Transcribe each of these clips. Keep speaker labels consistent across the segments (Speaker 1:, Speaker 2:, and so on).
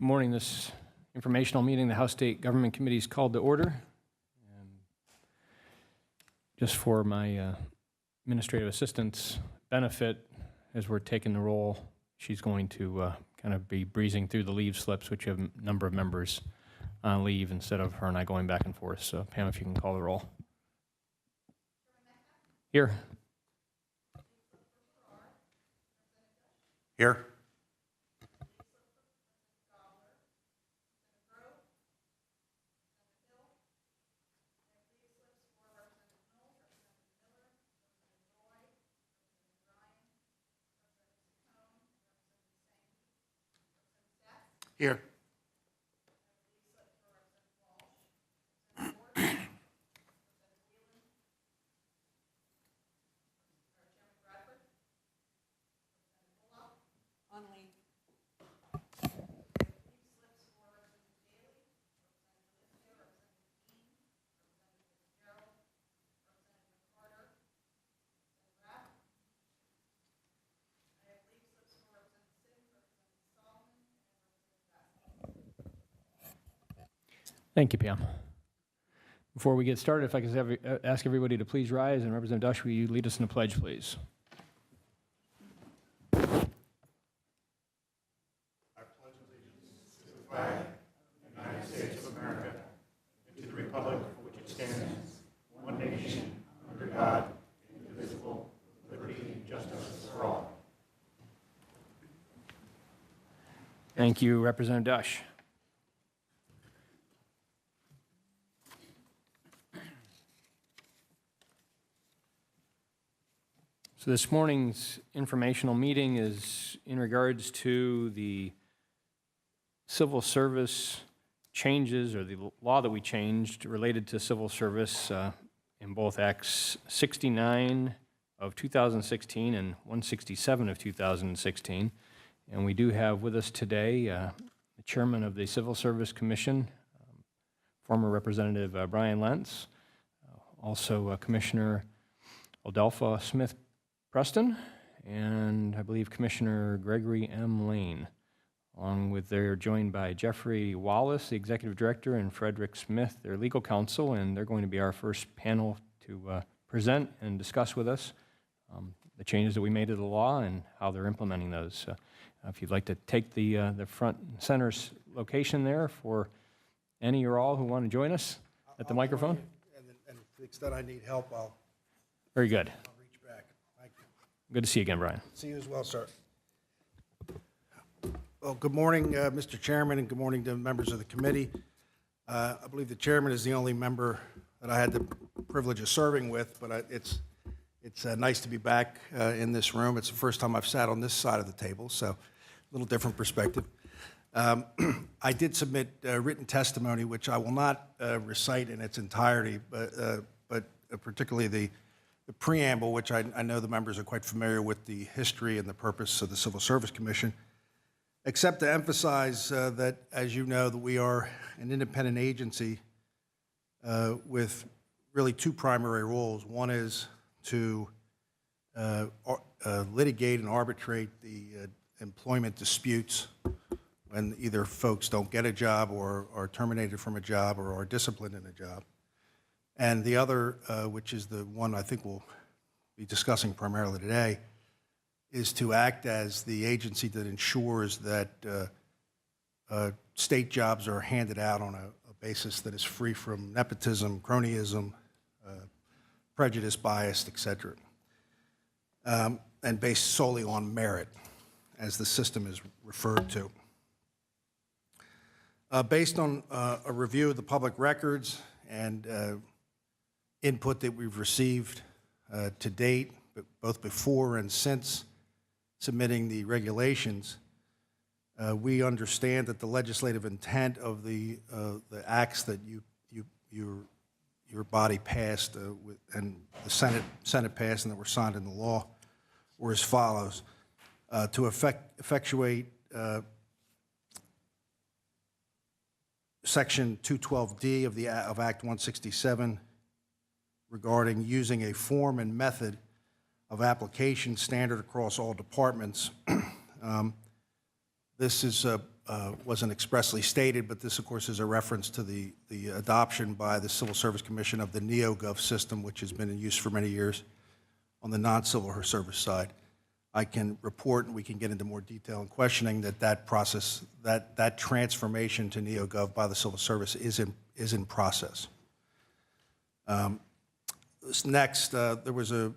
Speaker 1: morning. This informational meeting, the House State Government Committee is called to order. And just for my administrative assistant's benefit, as we're taking the roll, she's going to kind of be breezing through the leave slips, which have a number of members on leave instead of her and I going back and forth. So Pam, if you can call the roll. Here.
Speaker 2: Here. Here.
Speaker 1: Thank you, Pam. Before we get started, if I could ask everybody to please rise, and Representative Dush, will you lead us in a pledge, please?
Speaker 2: I pledge allegiance to the flag of the United States of America and to the republic for which it stands, one nation, under God, indivisible, with liberty and justice for all.
Speaker 1: Thank you, Representative Dush. So this morning's informational meeting is in regards to the civil service changes, or the law that we changed related to civil service in both Acts 69 of 2016 and 167 of 2016. And we do have with us today the chairman of the Civil Service Commission, former Representative Brian Lentz, also Commissioner Adelpha Smith Preston, and I believe Commissioner Gregory M. Lane. Along with, they're joined by Jeffrey Wallace, the Executive Director, and Frederick Smith, their legal counsel, and they're going to be our first panel to present and discuss with us the changes that we made to the law and how they're implementing those. If you'd like to take the front and center location there for any or all who want to join us at the microphone.
Speaker 3: And to the extent I need help, I'll
Speaker 1: Very good.
Speaker 3: reach back. Thank you.
Speaker 1: Good to see you again, Brian.
Speaker 3: See you as well, sir. Well, good morning, Mr. Chairman, and good morning to members of the committee. I believe the chairman is the only member that I had the privilege of serving with, but it's nice to be back in this room. It's the first time I've sat on this side of the table, so a little different perspective. I did submit written testimony, which I will not recite in its entirety, but particularly the preamble, which I know the members are quite familiar with the history and the purpose of the Civil Service Commission, except to emphasize that, as you know, that we are an independent agency with really two primary roles. One is to litigate and arbitrate the employment disputes when either folks don't get a job or are terminated from a job or are disciplined in a job. And the other, which is the one I think we'll be discussing primarily today, is to act as the agency that ensures that state jobs are handed out on a basis that is free from nepotism, cronyism, prejudice, bias, et cetera, and based solely on merit, as the system is referred to. Based on a review of the public records and input that we've received to date, both before and since submitting the regulations, we understand that the legislative intent of the acts that your body passed and the Senate passed and that were signed into law were as follows: to effectuate Section 212D of Act 167 regarding using a form and method of application standard across all departments. This is wasn't expressly stated, but this, of course, is a reference to the adoption by the Civil Service Commission of the NeoGov system, which has been in use for many years on the non-civil service side. I can report, and we can get into more detail in questioning, that process, that transformation to NeoGov by the Civil Service is in process. Next, there was a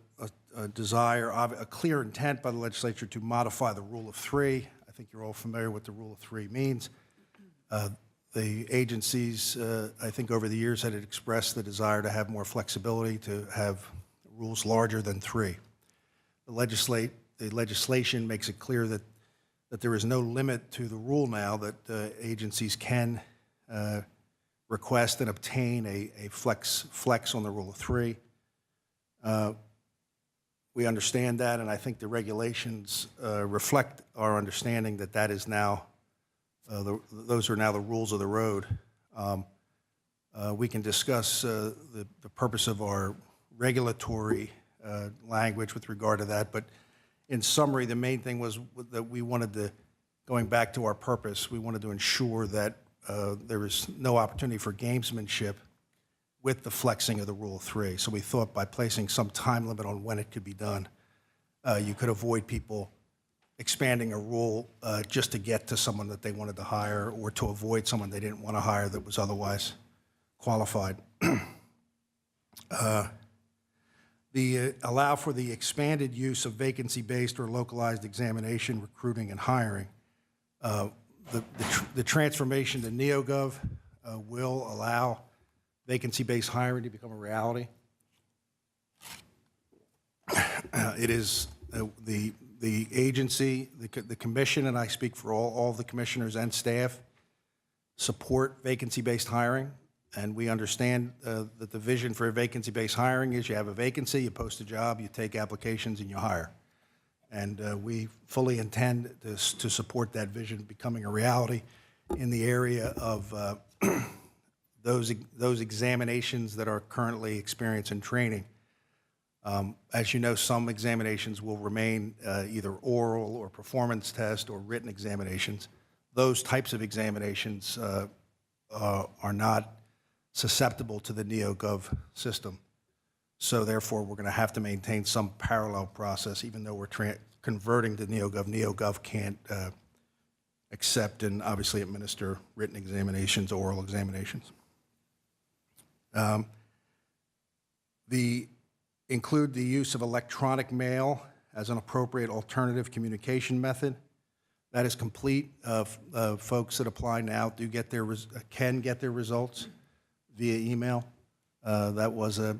Speaker 3: desire, a clear intent by the legislature to modify the Rule of Three. I think you're all familiar with the Rule of Three means. The agencies, I think over the years, had expressed the desire to have more flexibility, to have rules larger than three. The legislation makes it clear that there is no limit to the rule now, that agencies can request and obtain a flex on the Rule of Three. We understand that, and I think the regulations reflect our understanding that that is now, those are now the rules of the road. We can discuss the purpose of our regulatory language with regard to that, but in summary, the main thing was that we wanted to, going back to our purpose, we wanted to ensure that there was no opportunity for gamesmanship with the flexing of the Rule of Three. So we thought by placing some time limit on when it could be done, you could avoid people expanding a rule just to get to someone that they wanted to hire, or to avoid someone they didn't want to hire that was otherwise qualified. Allow for the expanded use of vacancy-based or localized examination, recruiting, and hiring. The transformation to NeoGov will allow vacancy-based hiring to become a reality. It is the agency, the commission, and I speak for all the commissioners and staff, support vacancy-based hiring, and we understand that the vision for vacancy-based hiring is you have a vacancy, you post a job, you take applications, and you hire. And we fully intend to support that vision becoming a reality in the area of those examinations that are currently experiencing training. As you know, some examinations will remain either oral or performance test or written examinations. Those types of examinations are not susceptible to the NeoGov system. So therefore, we're going to have to maintain some parallel process, even though we're converting to NeoGov. NeoGov can't accept and obviously administer written examinations, oral examinations. Include the use of electronic mail as an appropriate alternative communication method. That is complete. Folks that apply now can get their results via email. That was a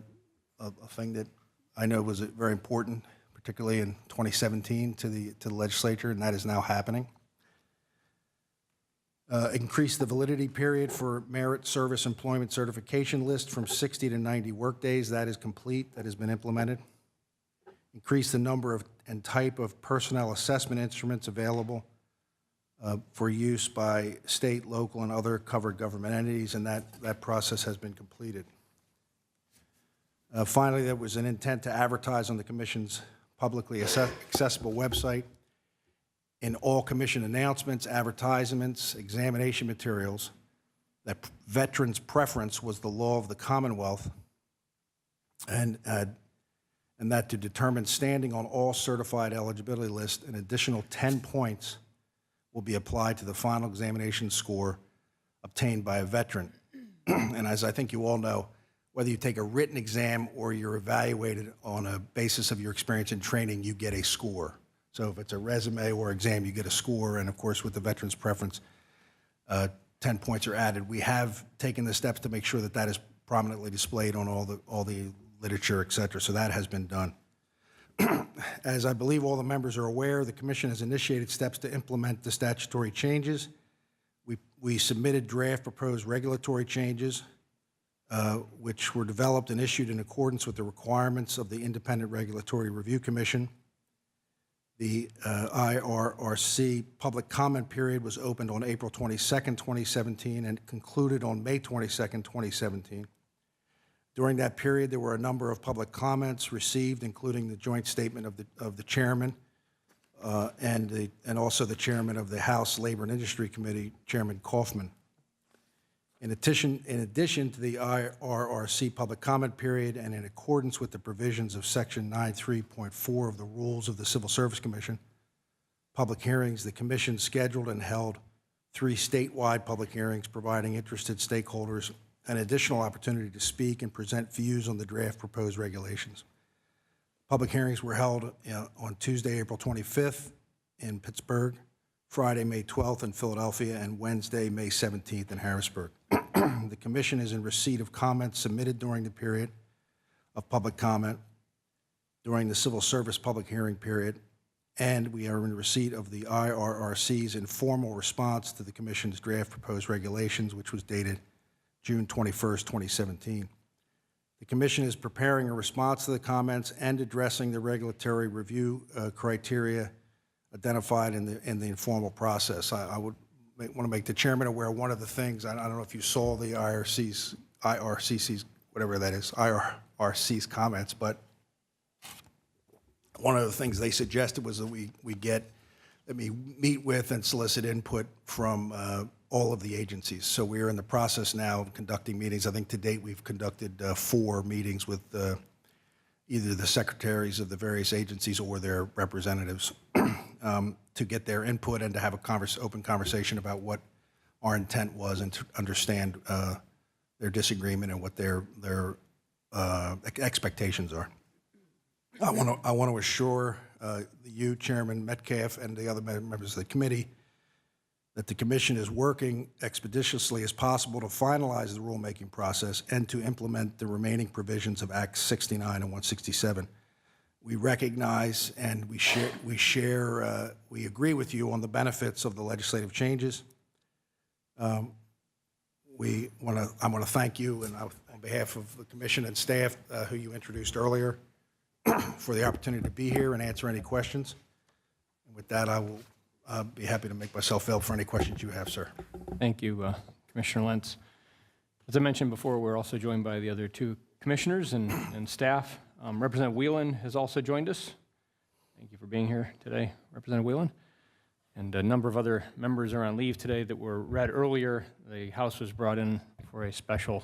Speaker 3: thing that I know was very important, particularly in 2017 to the legislature, and that is now happening. Increase the validity period for merit service employment certification list from 60 to 90 workdays. That is complete. That has been implemented. Increase the number of and type of personnel assessment instruments available for use by state, local, and other covered government entities, and that process has been completed. Finally, there was an intent to advertise on the Commission's publicly accessible website in all Commission announcements, advertisements, examination materials, that veterans' preference was the law of the Commonwealth, and that to determine standing on all certified eligibility lists, an additional 10 points will be applied to the final examination score obtained by a veteran. And as I think you all know, whether you take a written exam or you're evaluated on a basis of your experience in training, you get a score. So if it's a resume or exam, you get a score, and of course with the veteran's preference, 10 points are added. We have taken the steps to make sure that that is prominently displayed on all the literature, et cetera, so that has been done. As I believe all the members are aware, the Commission has initiated steps to implement the statutory changes. We submitted draft proposed regulatory changes, which were developed and issued in accordance with the requirements of the Independent Regulatory Review Commission. The IRRC public comment period was opened on April 22nd, 2017, and concluded on May 22nd, 2017. During that period, there were a number of public comments received, including the joint statement of the chairman and also the chairman of the House Labor and Industry Committee, Chairman Kaufman. In addition to the IRRC public comment period, and in accordance with the provisions of Section 93.4 of the Rules of the Civil Service Commission, public hearings, the Commission scheduled and held 3 statewide public hearings, providing interested stakeholders an additional opportunity to speak and present views on the draft proposed regulations. Public hearings were held on Tuesday, April 25th in Pittsburgh, Friday, May 12th in Philadelphia, and Wednesday, May 17th in Harrisburg. The Commission is in receipt of comments submitted during the period of public comment during the Civil Service public hearing period, and we are in receipt of the IRRC's informal response to the Commission's draft proposed regulations, which was dated June 21st, 2017. The Commission is preparing a response to the comments and addressing the regulatory review criteria identified in the informal process. I would want to make the chairman aware of one of the things. I don't know if you saw the IRCC's, whatever that is, IRCC's comments, but one of the things they suggested was that we meet with and solicit input from all of the agencies. So we are in the process now of conducting meetings. I think to date we've conducted 4 meetings with either the secretaries of the various agencies or their representatives to get their input and to have a open conversation about what our intent was and to understand their disagreement and what their expectations are. I want to assure you, Chairman Metcalfe, and the other members of the committee that the Commission is working expeditiously as possible to finalize the rulemaking process and to implement the remaining provisions of Acts 69 and 167. We recognize and we agree with you on the benefits of the legislative changes. I want to thank you, and on behalf of the Commission and staff who you introduced earlier, for the opportunity to be here and answer any questions. And with that, I will be happy to make myself available for any questions you have, sir.
Speaker 1: Thank you, Commissioner Lentz. As I mentioned before, we're also joined by the other 2 commissioners and staff. Representative Whelan has also joined us. Thank you for being here today, Representative Whelan. And a number of other members are on leave today that were read earlier. The House was brought in for a special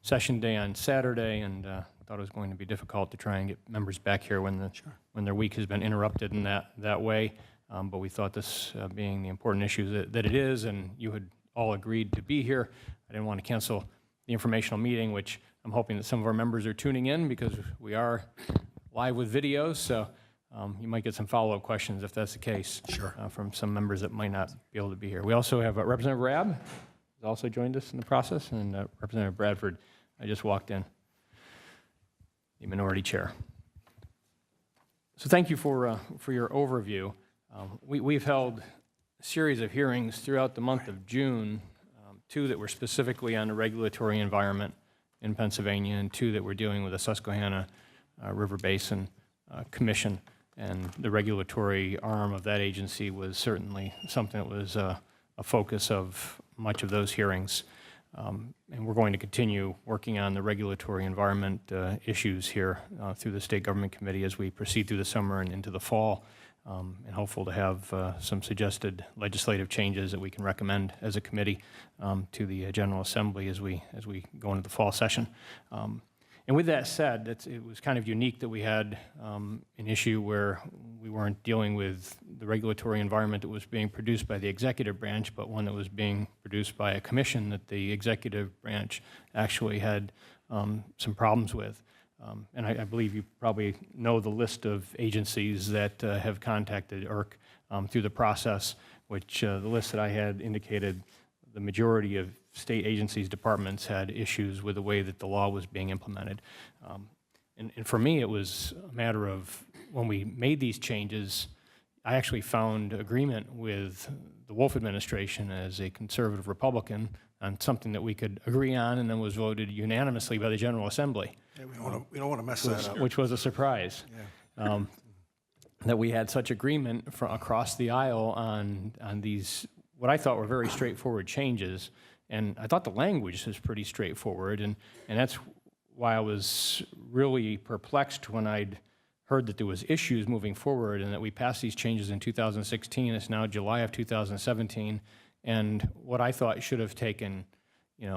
Speaker 1: session day on Saturday, and thought it was going to be difficult to try and get members back here when their week has been interrupted in that way. But we thought this being the important issue that it is, and you had all agreed to be here, I didn't want to cancel the informational meeting, which I'm hoping that some of our members are tuning in because we are live with videos, so you might get some follow-up questions if that's the case.
Speaker 3: Sure.
Speaker 1: From some members that might not be able to be here. We also have Representative Rabb has also joined us in the process, and Representative Bradford, I just walked in, the minority chair. So thank you for your overview. We've held a series of hearings throughout the month of June, 2 that were specifically on the regulatory environment in Pennsylvania, and 2 that were dealing with the Susquehanna River Basin Commission. And the regulatory arm of that agency was certainly something that was a focus of much of those hearings. And we're going to continue working on the regulatory environment issues here through the State Government Committee as we proceed through the summer and into the fall, and hopeful to have some suggested legislative changes that we can recommend as a committee to the General Assembly as we go into the fall session. And with that said, it was kind of unique that we had an issue where we weren't dealing with the regulatory environment that was being produced by the executive branch, but one that was being produced by a commission that the executive branch actually had some problems with. And I believe you probably know the list of agencies that have contacted IRC through the process, which the list that I had indicated the majority of state agencies, departments had issues with the way that the law was being implemented. And for me, it was a matter of when we made these changes, I actually found agreement with the Wolf administration as a conservative Republican on something that we could agree on, and then was voted unanimously by the General Assembly.
Speaker 3: Yeah, we don't want to mess that up.
Speaker 1: Which was a surprise. Yeah. That we had such agreement across the aisle on these, what I thought were very straightforward changes. And I thought the language was pretty straightforward, and that's why I was really perplexed when I'd heard that there was issues moving forward and that we passed these changes in 2016. It's now July of 2017. And what I thought should have taken,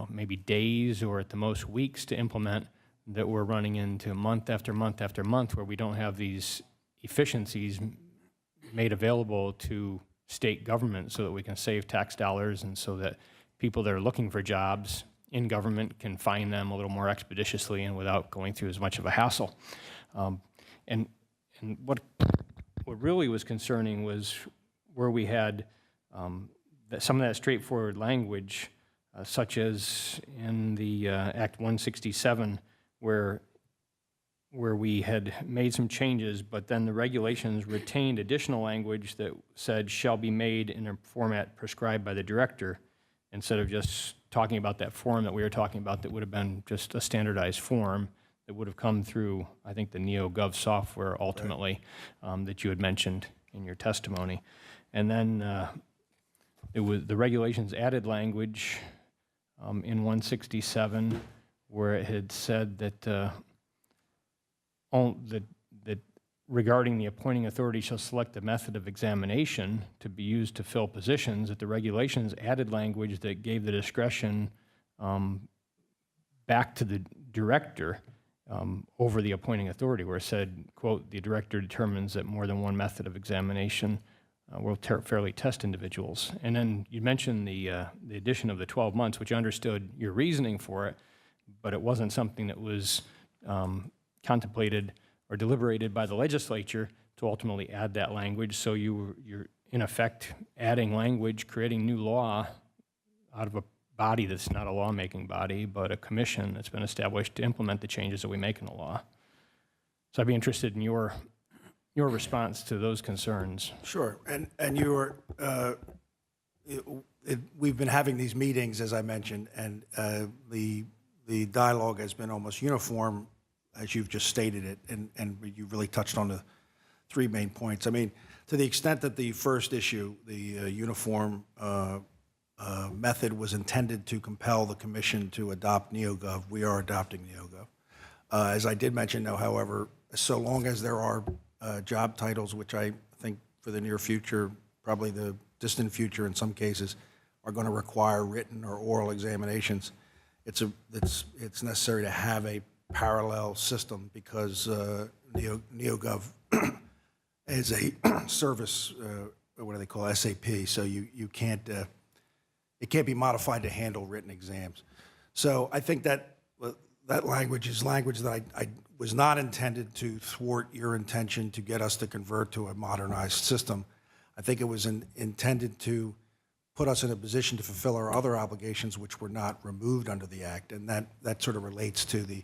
Speaker 1: maybe days or at the most weeks to implement, that we're running into month after month after month where we don't have these efficiencies made available to state government so that we can save tax dollars and so that people that are looking for jobs in government can find them a little more expeditiously and without going through as much of a hassle. And what really was concerning was where we had some of that straightforward language, such as in the Act 167, where we had made some changes, but then the regulations retained additional language that said shall be made in a format prescribed by the director, instead of just talking about that form that we were talking about that would have been just a standardized form that would have come through, I think, the NeoGov software ultimately, that you had mentioned in your testimony. And then the regulations added language in 167 where it had said that that regarding the appointing authority shall select the method of examination to be used to fill positions, that the regulations added language that gave the discretion back to the director over the appointing authority, where it said, quote, the director determines that more than one method of examination will fairly test individuals. And then you mentioned the addition of the 12 months, which I understood your reasoning for it, but it wasn't something that was contemplated or deliberated by the legislature to ultimately add that language. So you're in effect adding language, creating new law out of a body that's not a lawmaking body, but a commission that's been established to implement the changes that we make in the law. So I'd be interested in your response to those concerns.
Speaker 3: Sure, and you were, we've been having these meetings, as I mentioned, and the dialogue has been almost uniform, as you've just stated it, and you really touched on the three main points. I mean, to the extent that the first issue, the uniform method, was intended to compel the commission to adopt NeoGov, we are adopting NeoGov. As I did mention, though, however, so long as there are job titles, which I think for the near future, probably the distant future in some cases, are going to require written or oral examinations, it's necessary to have a parallel system because NeoGov is a service, what do they call, SAP, so you can't, it can't be modified to handle written exams. So I think that that language is language that I was not intended to thwart your intention to get us to convert to a modernized system. I think it was intended to put us in a position to fulfill our other obligations which were not removed under the Act, and that sort of relates to the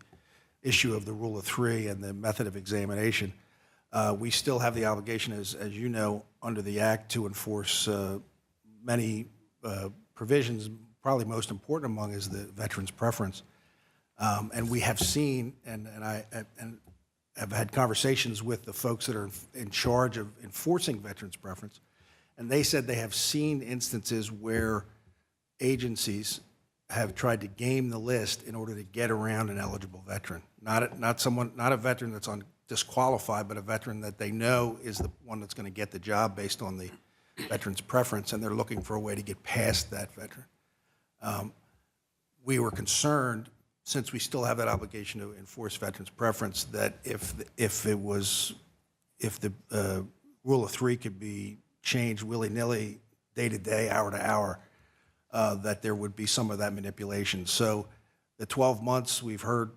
Speaker 3: issue of the Rule of Three and the method of examination. We still have the obligation, as you know, under the Act to enforce many provisions. Probably most important among is the veteran's preference. And we have seen, and I have had conversations with the folks that are in charge of enforcing veterans' preference, and they said they have seen instances where agencies have tried to game the list in order to get around an eligible veteran. Not a veteran that's disqualified, but a veteran that they know is the one that's going to get the job based on the veteran's preference, and they're looking for a way to get past that veteran. We were concerned, since we still have that obligation to enforce veterans' preference, that if the Rule of Three could be changed willy-nilly, day to day, hour to hour, that there would be some of that manipulation. So the 12 months, we've heard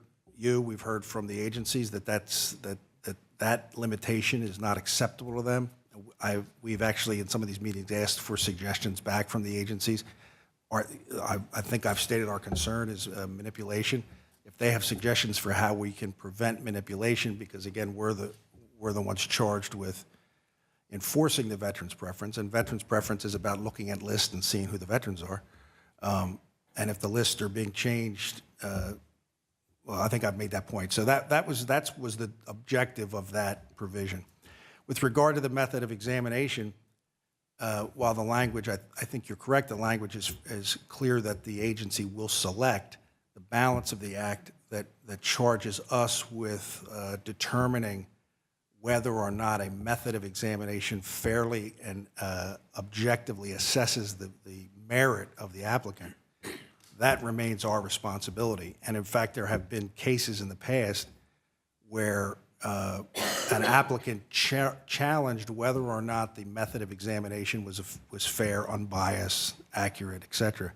Speaker 3: from the agencies that limitation is not acceptable to them. We've actually, in some of these meetings, asked for suggestions back from the agencies. I think I've stated our concern is manipulation. If they have suggestions for how we can prevent manipulation, because again, we're the ones charged with enforcing the veterans' preference, and veterans' preference is about looking at lists and seeing who the veterans are. And if the lists are being changed, well, I think I've made that point. So that was the objective of that provision. With regard to the method of examination, while the language, I think you're correct, the language is clear that the agency will select, the balance of the Act that charges us with determining whether or not a method of examination fairly and objectively assesses the merit of the applicant, that remains our responsibility. And in fact, there have been cases in the past where an applicant challenged whether or not the method of examination was fair, unbiased, accurate, et cetera.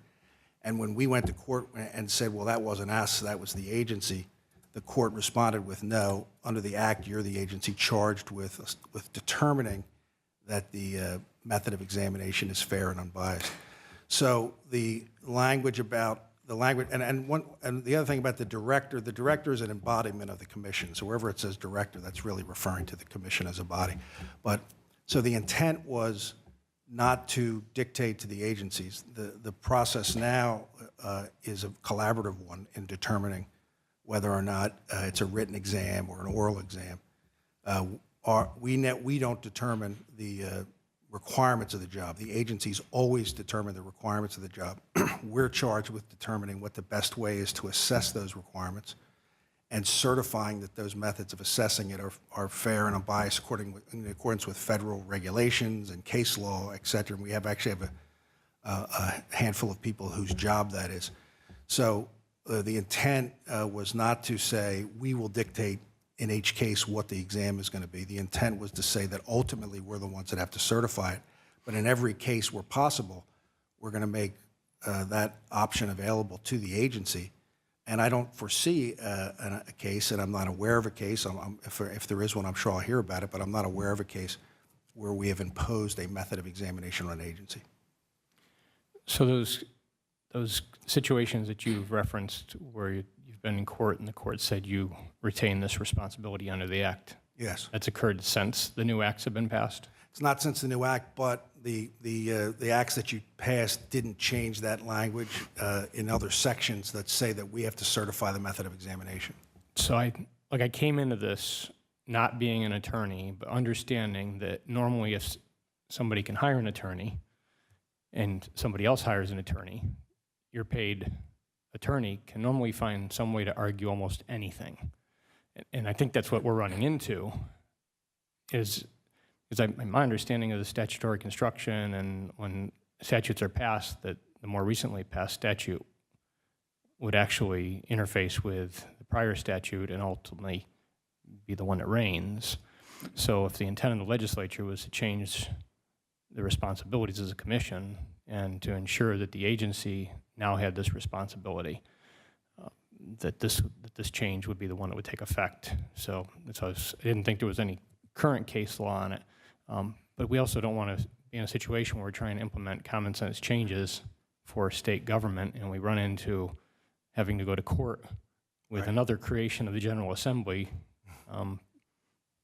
Speaker 3: And when we went to court and said, well, that wasn't us, that was the agency, the court responded with, no, under the act, you're the agency charged with determining that the method of examination is fair and unbiased. So the language about the language, and the other thing about the director is an embodiment of the commission. So wherever it says director, that's really referring to the commission as a body. But so the intent was not to dictate to the agencies. The process now is a collaborative one in determining whether or not it's a written exam or an oral exam. We don't determine the requirements of the job. The agencies always determine the requirements of the job. We're charged with determining what the best way is to assess those requirements and certifying that those methods of assessing it are fair and unbiased in accordance with federal regulations and case law, et cetera. And we actually have a handful of people whose job that is. So the intent was not to say we will dictate in each case what the exam is going to be. The intent was to say that ultimately we're the ones that have to certify it. But in every case where possible, we're going to make that option available to the agency. And I don't foresee a case, and I'm not aware of a case. If there is one, I'm sure I'll hear about it, but I'm not aware of a case where we have imposed a method of examination on an agency.
Speaker 1: So those situations that you've referenced where you've been in court and the court said you retain this responsibility under the act.
Speaker 3: Yes.
Speaker 1: That's occurred since the new acts have been passed?
Speaker 3: It's not since the new act, but the acts that you passed didn't change that language in other sections that say that we have to certify the method of examination.
Speaker 1: So I came into this not being an attorney, but understanding that normally if somebody can hire an attorney and somebody else hires an attorney, your paid attorney can normally find some way to argue almost anything. And I think that's what we're running into is my understanding of the statutory construction and when statutes are passed, that the more recently passed statute would actually interface with the prior statute and ultimately be the one that reigns. So if the intent of the legislature was to change the responsibilities as a commission and to ensure that the agency now had this responsibility, that this change would be the one that would take effect. So I didn't think there was any current case law on it. But we also don't want to be in a situation where we're trying to implement common sense changes for state government and we run into having to go to court with another creation of the General Assembly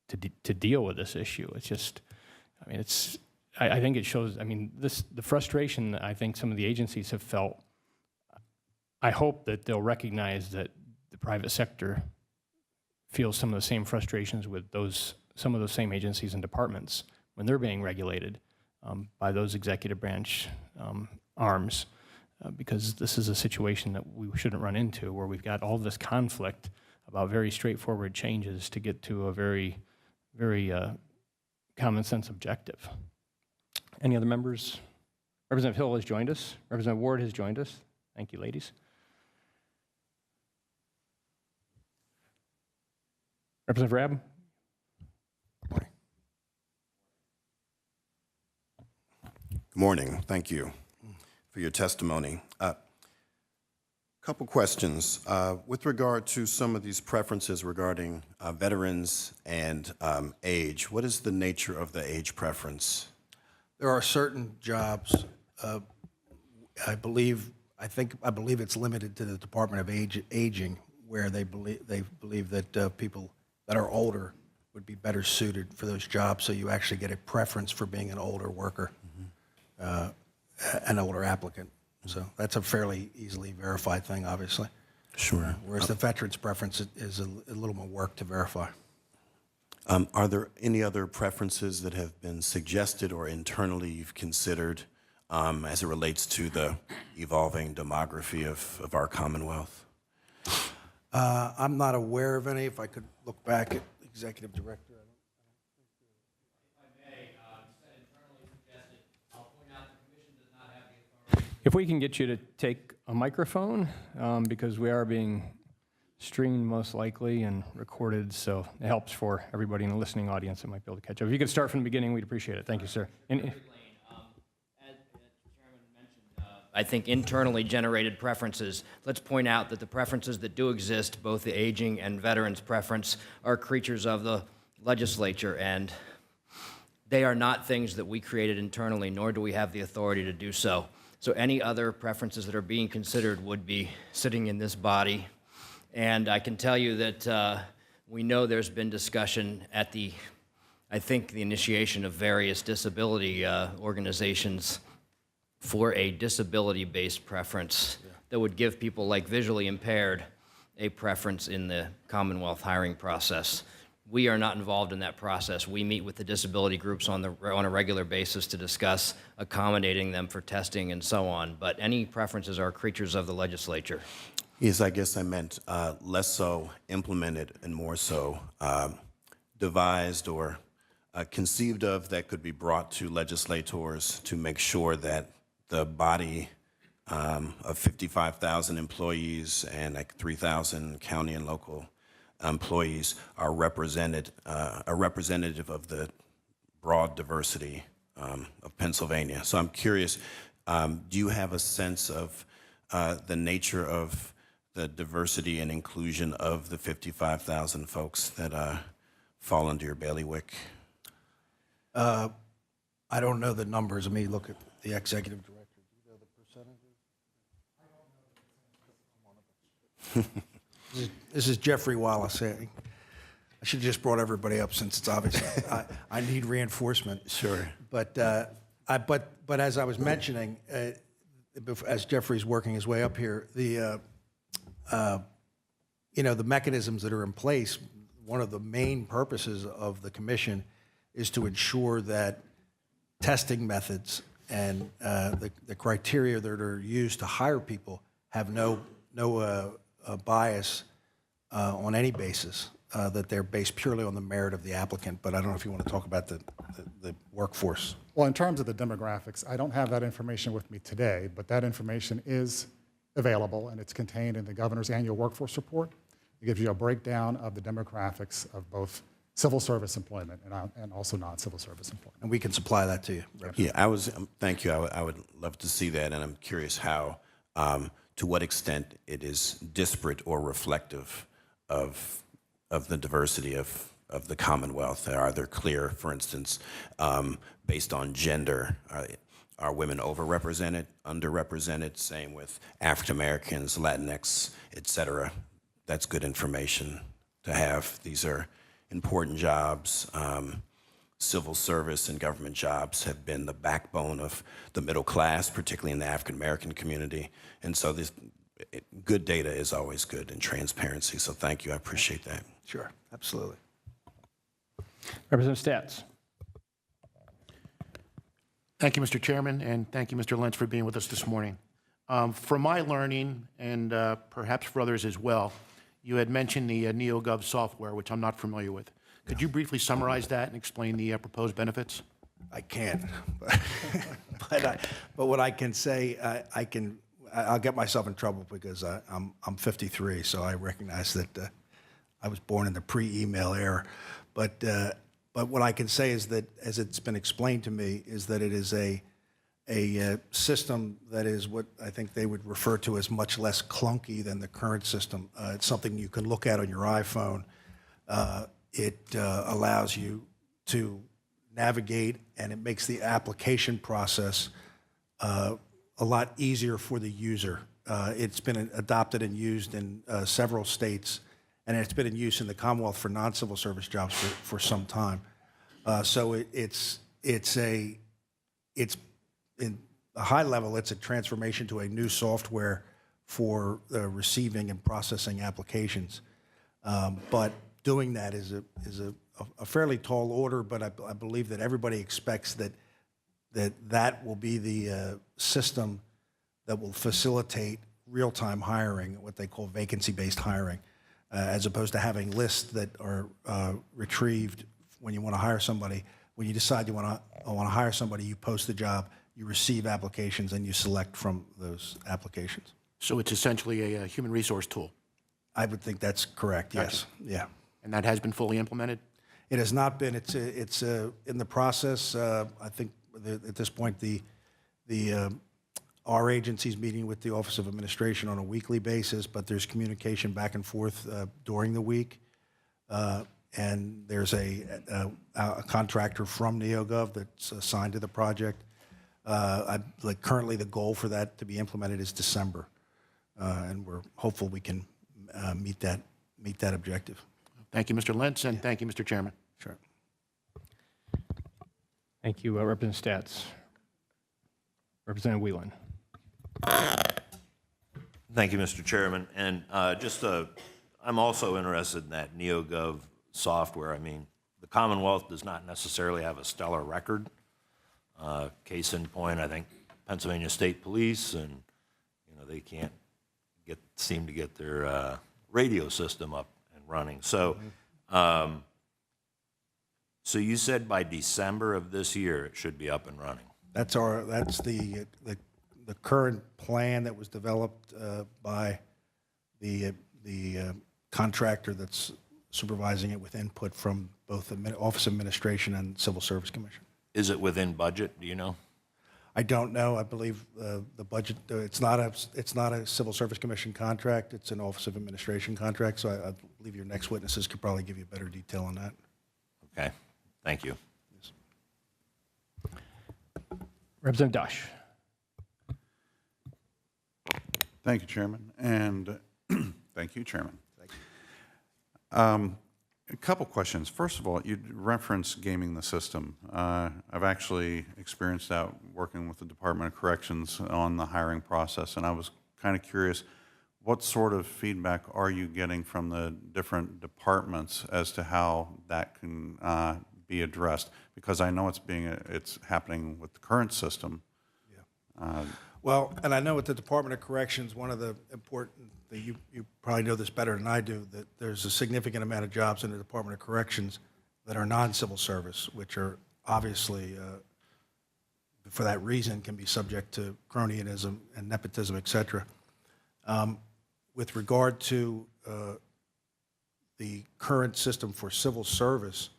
Speaker 1: to deal with this issue. It's just, I mean, I think it shows, the frustration that I think some of the agencies have felt. I hope that they'll recognize that the private sector feels some of the same frustrations with some of those same agencies and departments when they're being regulated by those executive branch arms, because this is a situation that we shouldn't run into where we've got all this conflict about very straightforward changes to get to a very, very common sense objective. Any other members? Representative Hill has joined us. Representative Ward has joined us. Thank you, ladies. Representative Rabb?
Speaker 4: Good morning. Thank you for your testimony. Couple questions. With regard to some of these preferences regarding veterans and age, what is the nature of the age preference?
Speaker 3: There are certain jobs, I believe it's limited to the Department of Aging, where they believe that people that are older would be better suited for those jobs. So you actually get a preference for being an older worker, an older applicant. So that's a fairly easily verified thing, obviously.
Speaker 4: Sure.
Speaker 3: Whereas the veterans preference is a little more work to verify.
Speaker 4: Are there any other preferences that have been suggested or internally you've considered as it relates to the evolving demography of our Commonwealth?
Speaker 3: I'm not aware of any. If I could look back at Executive Director.
Speaker 1: If we can get you to take a microphone, because we are being streamed most likely and recorded, so it helps for everybody in the listening audience that might be able to catch up. If you could start from the beginning, we'd appreciate it. Thank you, sir.
Speaker 5: As the chairman mentioned, I think internally generated preferences. Let's point out that the preferences that do exist, both the aging and veterans preference, are creatures of the legislature, and they are not things that we created internally, nor do we have the authority to do so. So any other preferences that are being considered would be sitting in this body. And I can tell you that we know there's been discussion at I think the initiation of various disability organizations for a disability-based preference that would give people like visually impaired a preference in the Commonwealth hiring process. We are not involved in that process. We meet with the disability groups on a regular basis to discuss accommodating them for testing and so on. But any preferences are creatures of the legislature.
Speaker 4: Yes, I guess I meant less so implemented and more so devised or conceived of that could be brought to legislators to make sure that the body of 55,000 employees and like 3,000 county and local employees are represented, a representative of the broad diversity of Pennsylvania. So I'm curious, do you have a sense of the nature of the diversity and inclusion of the 55,000 folks that fall under your bailiwick?
Speaker 3: I don't know the numbers. Let me look at the executive director. Do you know the percentages? This is Jeffrey Wallace. I should have just brought everybody up since it's obvious. I need reinforcement.
Speaker 4: Sure.
Speaker 3: But as I was mentioning, as Jeffrey's working his way up here, the mechanisms that are in place, one of the main purposes of the commission is to ensure that testing methods and the criteria that are used to hire people have no bias on any basis, that they're based purely on the merit of the applicant. But I don't know if you want to talk about the workforce.
Speaker 6: Well, in terms of the demographics, I don't have that information with me today, but that information is available, and it's contained in the governor's annual workforce report. It gives you a breakdown of the demographics of both civil service employment and also non-civil service employment.
Speaker 3: And we can supply that to you.
Speaker 4: Yeah, thank you. I would love to see that, and I'm curious how, to what extent it is disparate or reflective of the diversity of the Commonwealth. Are there clear, for instance, based on gender, are women overrepresented, underrepresented? Same with African Americans, Latinx, et cetera. That's good information to have. These are important jobs. Civil service and government jobs have been the backbone of the middle class, particularly in the African American community. And so good data is always good, and transparency. So thank you. I appreciate that.
Speaker 3: Sure, absolutely.
Speaker 1: Representative Stats.
Speaker 2: Thank you, Mr. Chairman, and thank you, Mr. Lentz, for being with us this morning. From my learning, and perhaps for others as well, you had mentioned the NeoGov software, which I'm not familiar with. Could you briefly summarize that and explain the proposed benefits?
Speaker 3: I can't, but what I can say, I'll get myself in trouble because I'm 53, so I recognize that I was born in the pre-email era. But what I can say is that, as it's been explained to me, is that it is a system that is what I think they would refer to as much less clunky than the current system. It's something you can look at on your iPhone. It allows you to navigate, and it makes the application process a lot easier for the user. It's been adopted and used in several states, and it's been in use in the Commonwealth for non-civil service jobs for some time. So it's in a high level, it's a transformation to a new software for receiving and processing applications. But doing that is a fairly tall order, but I believe that everybody expects that will be the system that will facilitate real-time hiring, what they call vacancy-based hiring, as opposed to having lists that are retrieved when you want to hire somebody. When you decide you want to hire somebody, you post the job, you receive applications and you select from those applications.
Speaker 2: So it's essentially a human resource tool,
Speaker 3: I would think that's correct, yes. Yeah.
Speaker 2: and that has been fully implemented?
Speaker 3: It has not been. It's in the process. I think at this point, our agency's meeting with the Office of Administration on a weekly basis, but there's communication back and forth during the week. And there's a contractor from NeoGov that's assigned to the project. Currently, the goal for that to be implemented is December, and we're hopeful we can meet that objective.
Speaker 2: Thank you, Mr. Lentz, and thank you, Mr. Chairman.
Speaker 3: Sure.
Speaker 1: Thank you, Representative Stats. Representative Whelan.
Speaker 7: Thank you, Mr. Chairman. And I'm also interested in that NeoGov software. I mean, the Commonwealth does not necessarily have a stellar record. Case in point, I think Pennsylvania State Police, and they can't seem to get their radio system up and running. So, so you said by December of this year it should be up and running.
Speaker 3: That's the current plan that was developed by the contractor that's supervising it with input from both the Office of Administration and Civil Service Commission.
Speaker 7: Is it within budget? Do you know?
Speaker 3: I don't know. I believe the budget. It's not a Civil Service Commission contract. It's an Office of Administration contract. So I believe your next witnesses could probably give you better detail on that.
Speaker 7: Okay. Thank you.
Speaker 1: Representative Dosh.
Speaker 8: Thank you, Chairman, and thank you, Chairman.
Speaker 3: Thank you.
Speaker 8: A couple questions. First of all, you referenced gaming the system. I've actually experienced that working with the Department of Corrections on the hiring process, and I was kind of curious, what sort of feedback are you getting from the different departments as to how that can be addressed? Because I know it's happening with the current system.
Speaker 3: Yeah. Well, and I know with the Department of Corrections, one of the important, you probably know this better than I do, that there's a significant amount of jobs in the Department of Corrections that are non-civil service, which are obviously, for that reason, can be subject to cronyism and nepotism, et cetera. With regard to the current system for civil service,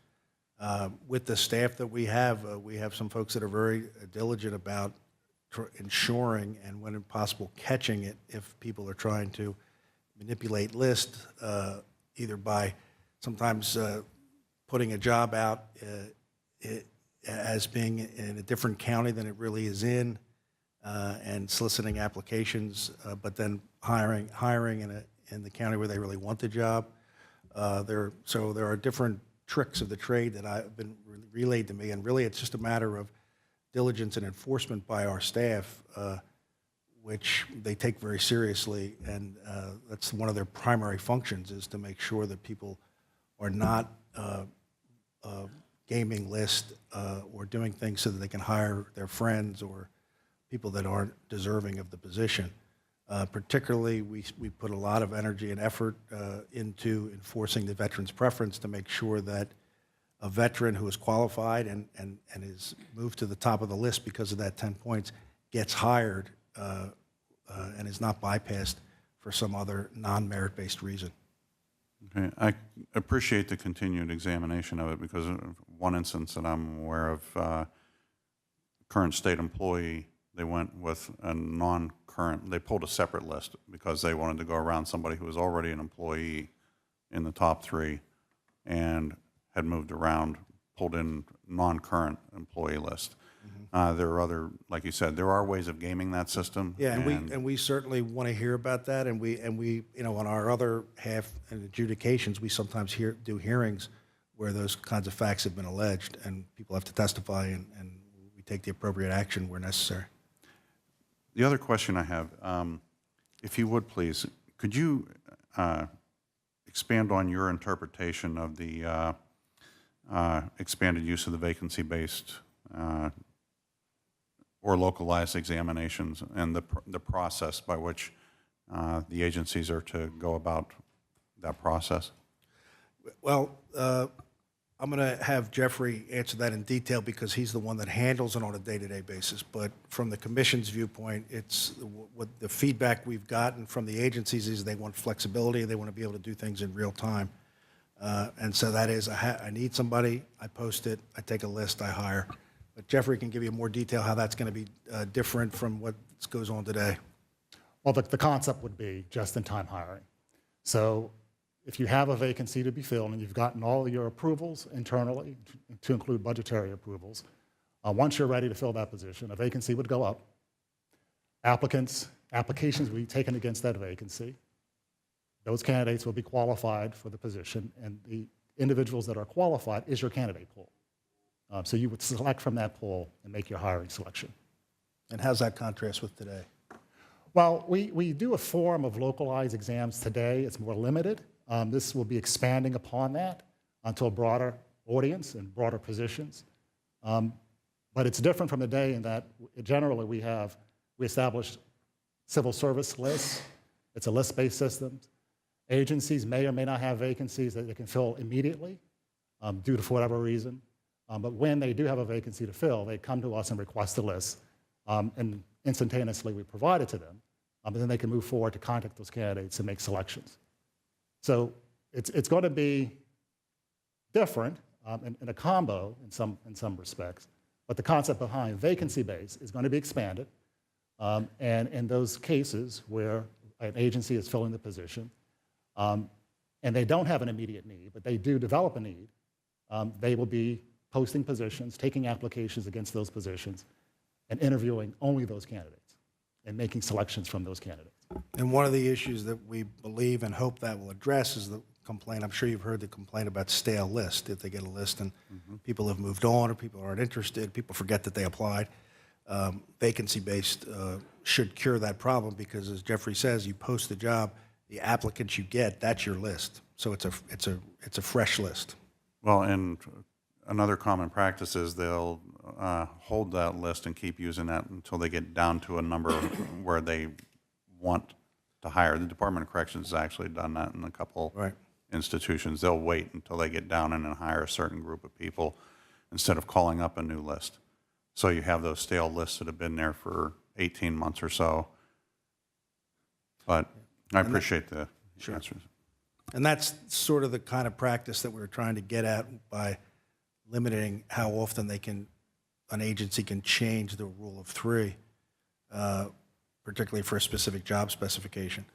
Speaker 3: with the staff that we have some folks that are very diligent about ensuring and when possible catching it if people are trying to manipulate lists, either by sometimes putting a job out as being in a different county than it really is in, and soliciting applications, but then hiring in the county where they really want the job. So there are different tricks of the trade that have been relayed to me, and really it's just a matter of diligence and enforcement by our staff, which they take very seriously, and that's one of their primary functions, is to make sure that people are not gaming lists or doing things so that they can hire their friends or people that aren't deserving of the position. Particularly, we put a lot of energy and effort into enforcing the veteran's preference to make sure that a veteran who is qualified and is moved to the top of the list because of that 10 points gets hired and is not bypassed for some other non-merit-based reason.
Speaker 8: Okay, I appreciate the continued examination of it, because one instance that I'm aware of, current state employee, they went with a non-current, they pulled a separate list because they wanted to go around somebody who was already an employee in the top 3 and had moved around, pulled in non-current employee list. There are other, like you said, there are ways of gaming that system.
Speaker 3: Yeah, and we certainly want to hear about that, and we on our other half in adjudications, we sometimes do hearings where those kinds of facts have been alleged, and people have to testify, and we take the appropriate action where necessary.
Speaker 8: The other question I have, if you would please, could you expand on your interpretation of the expanded use of the vacancy-based or localized examinations and the process by which the agencies are to go about that process?
Speaker 3: Well, I'm going to have Jeffrey answer that in detail because he's the one that handles it on a day-to-day basis. But from the commission's viewpoint, it's what the feedback we've gotten from the agencies is they want flexibility. They want to be able to do things in real time. And so that is, I need somebody, I post it, I take a list, I hire. But Jeffrey can give you more detail how that's going to be different from what goes on today.
Speaker 6: Well, the concept would be just-in-time hiring. So if you have a vacancy to be filled and you've gotten all your approvals internally, to include budgetary approvals, once you're ready to fill that position, a vacancy would go up. Applications would be taken against that vacancy. Those candidates will be qualified for the position, and the individuals that are qualified is your candidate pool. So you would select from that pool and make your hiring selection.
Speaker 3: And how's that contrast with today?
Speaker 6: Well, we do a form of localized exams today. It's more limited. This will be expanding upon that onto a broader audience and broader positions. But it's different from the day in that generally we establish civil service lists. It's a list-based system. Agencies may or may not have vacancies that they can fill immediately due to whatever reason. But when they do have a vacancy to fill, they come to us and request a list. And instantaneously we provide it to them. And then they can move forward to contact those candidates and make selections. So it's going to be different in a combo in some respects. But the concept behind vacancy base is going to be expanded. And in those cases where an agency is filling the position, and they don't have an immediate need, but they do develop a need, they will be posting positions, taking applications against those positions, and interviewing only those candidates and making selections from those candidates.
Speaker 3: And one of the issues that we believe and hope that will address is the complaint. I'm sure you've heard the complaint about stale list. If they get a list and people have moved on or people aren't interested, people forget that they applied. Vacancy-based should cure that problem because, as Jeffrey says, you post the job, the applicants you get, that's your list. So it's a fresh list.
Speaker 8: Well, and another common practice is they'll hold that list and keep using that until they get down to a number where they want to hire. The Department of Corrections has actually done that in a couple institutions. They'll wait until they get down and hire a certain group of people instead of calling up a new list. So you have those stale lists that have been there for 18 months or so. But I appreciate the answers.
Speaker 3: And that's sort of the kind of practice that we're trying to get at by limiting how often an agency can change the rule of three, particularly for a specific job specification,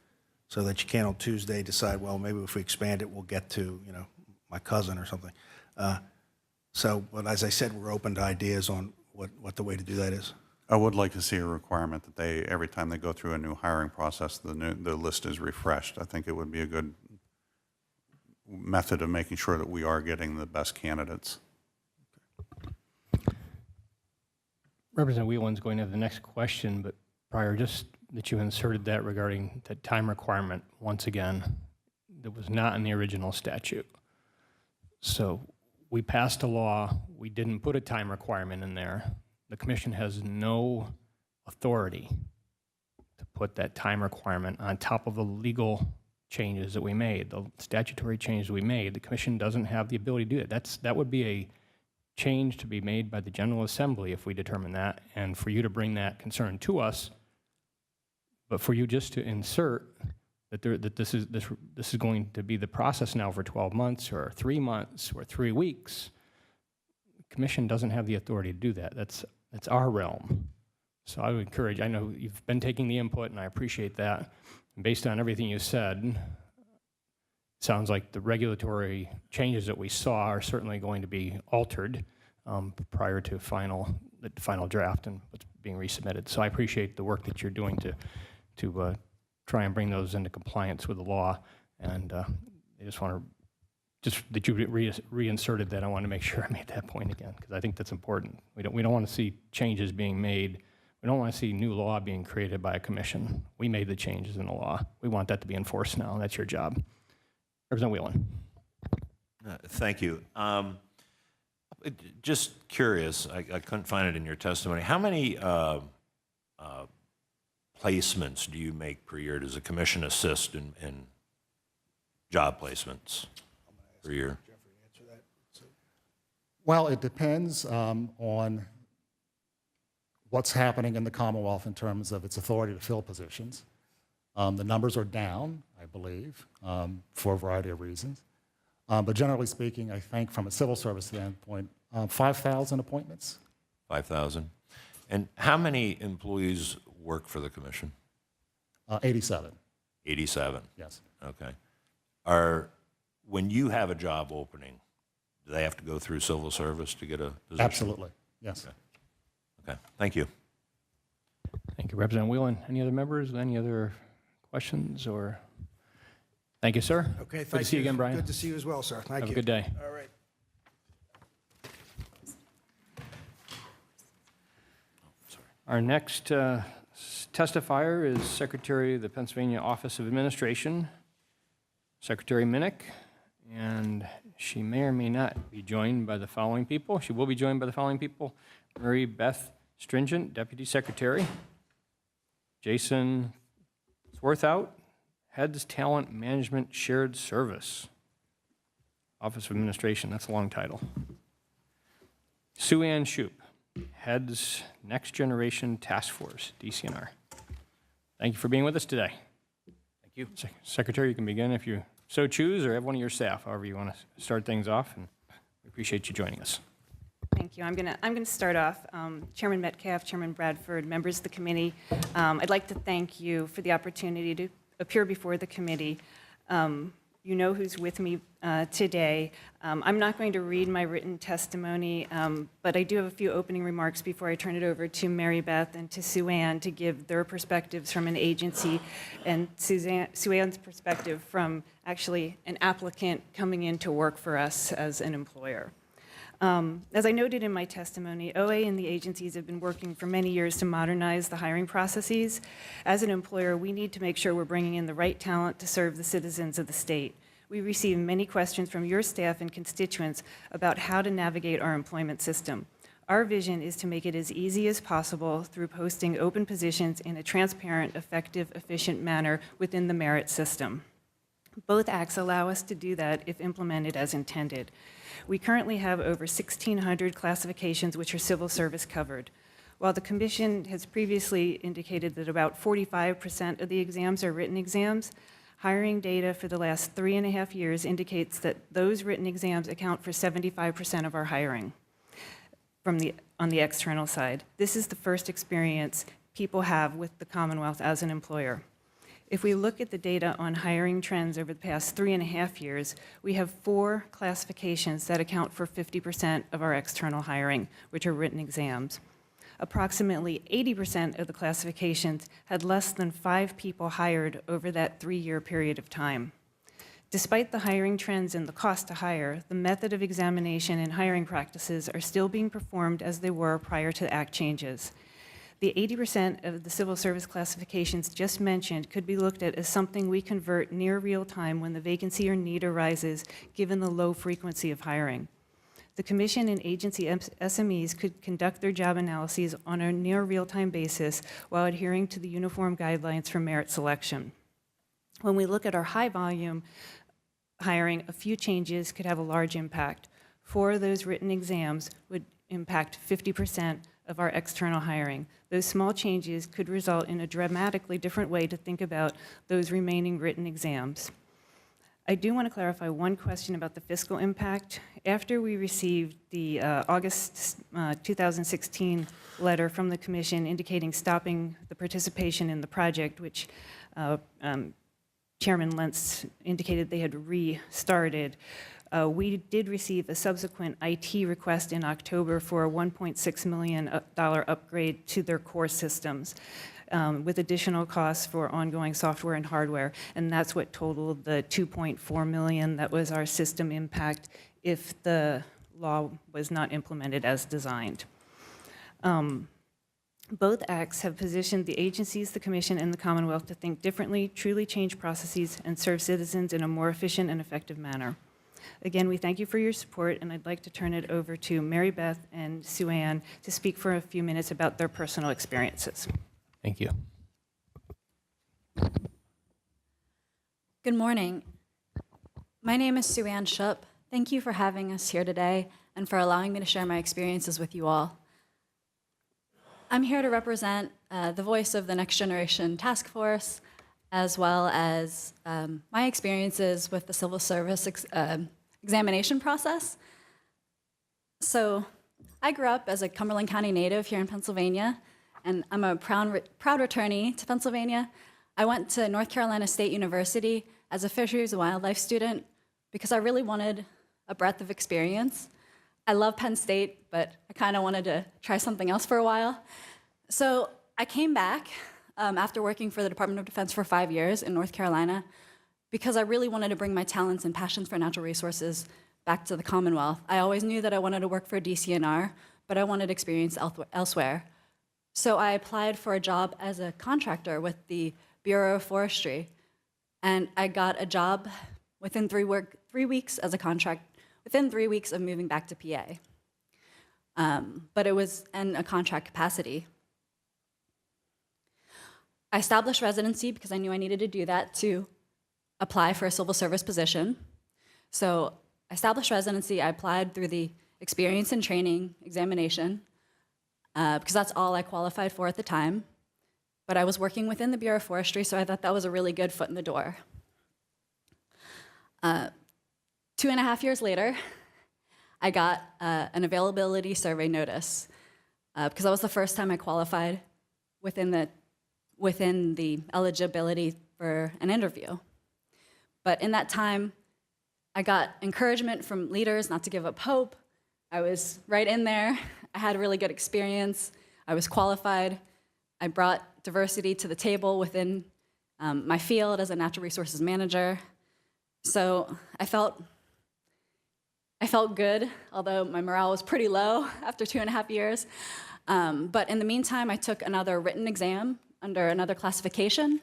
Speaker 3: so that you can't on Tuesday decide, well, maybe if we expand it, we'll get to, my cousin or something. But as I said, we're open to ideas on what the way to do that is.
Speaker 8: I would like to see a requirement that every time they go through a new hiring process, the list is refreshed. I think it would be a good method of making sure that we are getting the best candidates.
Speaker 1: Representative Whelan's going to have the next question, but prior, just that you inserted that regarding the time requirement, once again, that was not in the original statute. So we passed a law, we didn't put a time requirement in there. The commission has no authority to put that time requirement on top of the legal changes that we made, the statutory changes we made. The commission doesn't have the ability to do it. That would be a change to be made by the General Assembly if we determine that, and for you to bring that concern to us, but for you just to insert that this is going to be the process now for 12 months or 3 months or 3 weeks. The commission doesn't have the authority to do that. That's our realm. So I would encourage, I know you've been taking the input and I appreciate that. And based on everything you said, it sounds like the regulatory changes that we saw are certainly going to be altered prior to the final draft and what's being resubmitted. So I appreciate the work that you're doing to try and bring those into compliance with the law. And I just want to, that you reinserted that, I want to make sure I made that point again, because I think that's important. We don't want to see changes being made. We don't want to see new law being created by a commission. We made the changes in the law. We want that to be enforced now, and that's your job. Representative Whelan.
Speaker 7: Thank you. Just curious, I couldn't find it in your testimony. How many placements do you make per year? Does the commission assist in job placements per year?
Speaker 6: Well, it depends on what's happening in the Commonwealth in terms of its authority to fill positions. The numbers are down, I believe, for a variety of reasons. But generally speaking, I think from a civil service standpoint, 5,000 appointments.
Speaker 7: 5,000. And how many employees work for the commission?
Speaker 6: 87,
Speaker 7: 87.
Speaker 6: yes.
Speaker 7: Okay. When you have a job opening, do they have to go through civil service to get a position?
Speaker 6: Absolutely, yes.
Speaker 7: Okay. Thank you.
Speaker 1: Thank you, Representative Whelan. Any other members? Any other questions or? Thank you, sir.
Speaker 3: Okay, thank you.
Speaker 1: Good to see you again, Brian.
Speaker 3: Good to see you as well, sir. Thank you.
Speaker 1: Have a good day.
Speaker 3: All right.
Speaker 1: Our next testifier is Secretary of the Pennsylvania Office of Administration, Secretary Minnick, and she may or may not be joined by the following people. She will be joined by the following people: Mary Beth Stringent, Deputy Secretary; Jason Swarthout, Heads Talent Management Shared Service, Office of Administration, that's a long title; Sue Ann Shoup, Heads Next Generation Task Force, DCNR. Thank you for being with us today.
Speaker 5: Thank you.
Speaker 1: Secretary, you can begin if you so choose, or have one of your staff, however you want to start things off, and we appreciate you joining us.
Speaker 9: Thank you. I'm gonna start off. Chairman Metcalfe, Chairman Bradford, members of the committee, I'd like to thank you for the opportunity to appear before the committee. You know who's with me today. I'm not going to read my written testimony, but I do have a few opening remarks before I turn it over to Mary Beth and to Sue Ann to give their perspectives from an agency and Sue Ann's perspective from actually an applicant coming in to work for us as an employer. As I noted in my testimony, OA and the agencies have been working for many years to modernize the hiring processes. As an employer, we need to make sure we're bringing in the right talent to serve the citizens of the state. We receive many questions from your staff and constituents about how to navigate our employment system. Our vision is to make it as easy as possible through posting open positions in a transparent, effective, efficient manner within the merit system. Both acts allow us to do that if implemented as intended. We currently have over 1,600 classifications which are civil service covered. While the Commission has previously indicated that about 45% of the exams are written exams, hiring data for the last 3.5 years indicates that those written exams account for 75% of our hiring on the external side. This is the first experience people have with the Commonwealth as an employer. If we look at the data on hiring trends over the past 3.5 years, we have 4 classifications that account for 50% of our external hiring, which are written exams. Approximately 80% of the classifications had less than 5 people hired over that 3-year period of time. Despite the hiring trends and the cost to hire, the method of examination and hiring practices are still being performed as they were prior to Act changes. The 80% of the civil service classifications just mentioned could be looked at as something we convert near real time when the vacancy or need arises, given the low frequency of hiring. The Commission and agency SMEs could conduct their job analyses on a near real-time basis while adhering to the uniform guidelines for merit selection. When we look at our high-volume hiring, a few changes could have a large impact. 4 of those written exams would impact 50% of our external hiring. Those small changes could result in a dramatically different way to think about those remaining written exams. I do want to clarify one question about the fiscal impact. After we received the August 2016 letter from the Commission indicating stopping the participation in the project, which Chairman Lentz indicated they had restarted, we did receive a subsequent IT request in October for a $1.6 million upgrade to their core systems, with additional costs for ongoing software and hardware, and that's what totaled the $2.4 million that was our system impact if the law was not implemented as designed. Both acts have positioned the agencies, the Commission, and the Commonwealth to think differently, truly change processes, and serve citizens in a more efficient and effective manner. Again, we thank you for your support, and I'd like to turn it over to Mary Beth and Sue Ann to speak for a few minutes about their personal experiences.
Speaker 1: Thank you.
Speaker 10: Good morning. My name is Sue Ann Shoup. Thank you for having us here today. and for allowing me to share my experiences with you all. I'm here to represent the voice of the Next Generation Task Force, as well as my experiences with the civil service examination process. So I grew up as a Cumberland County native here in Pennsylvania, and I'm a proud returnee to Pennsylvania. I went to North Carolina State University as a fisheries and wildlife student because I really wanted a breadth of experience. I love Penn State, but I kind of wanted to try something else for a while. So I came back after working for the Department of Defense for 5 years in North Carolina because I really wanted to bring my talents and passions for natural resources back to the Commonwealth. I always knew that I wanted to work for DCNR, but I wanted experience elsewhere. So I applied for a job as a contractor with the Bureau of Forestry, and I got a job within 3 weeks as a contract, within 3 weeks of moving back to PA. But it was in a contract capacity. I established residency because I knew I needed to do that to apply for a civil service position. So I established residency, I applied through the experience and training examination because that's all I qualified for at the time. But I was working within the Bureau of Forestry, so I thought that was a really good foot in the door. 2.5 years later, I got an availability survey notice because that was the first time I qualified within the eligibility for an interview. But in that time, I got encouragement from leaders not to give up hope. I was right in there. I had a really good experience. I was qualified. I brought diversity to the table within my field as a natural resources manager. So I felt good, although my morale was pretty low after 2.5 years. But in the meantime, I took another written exam under another classification,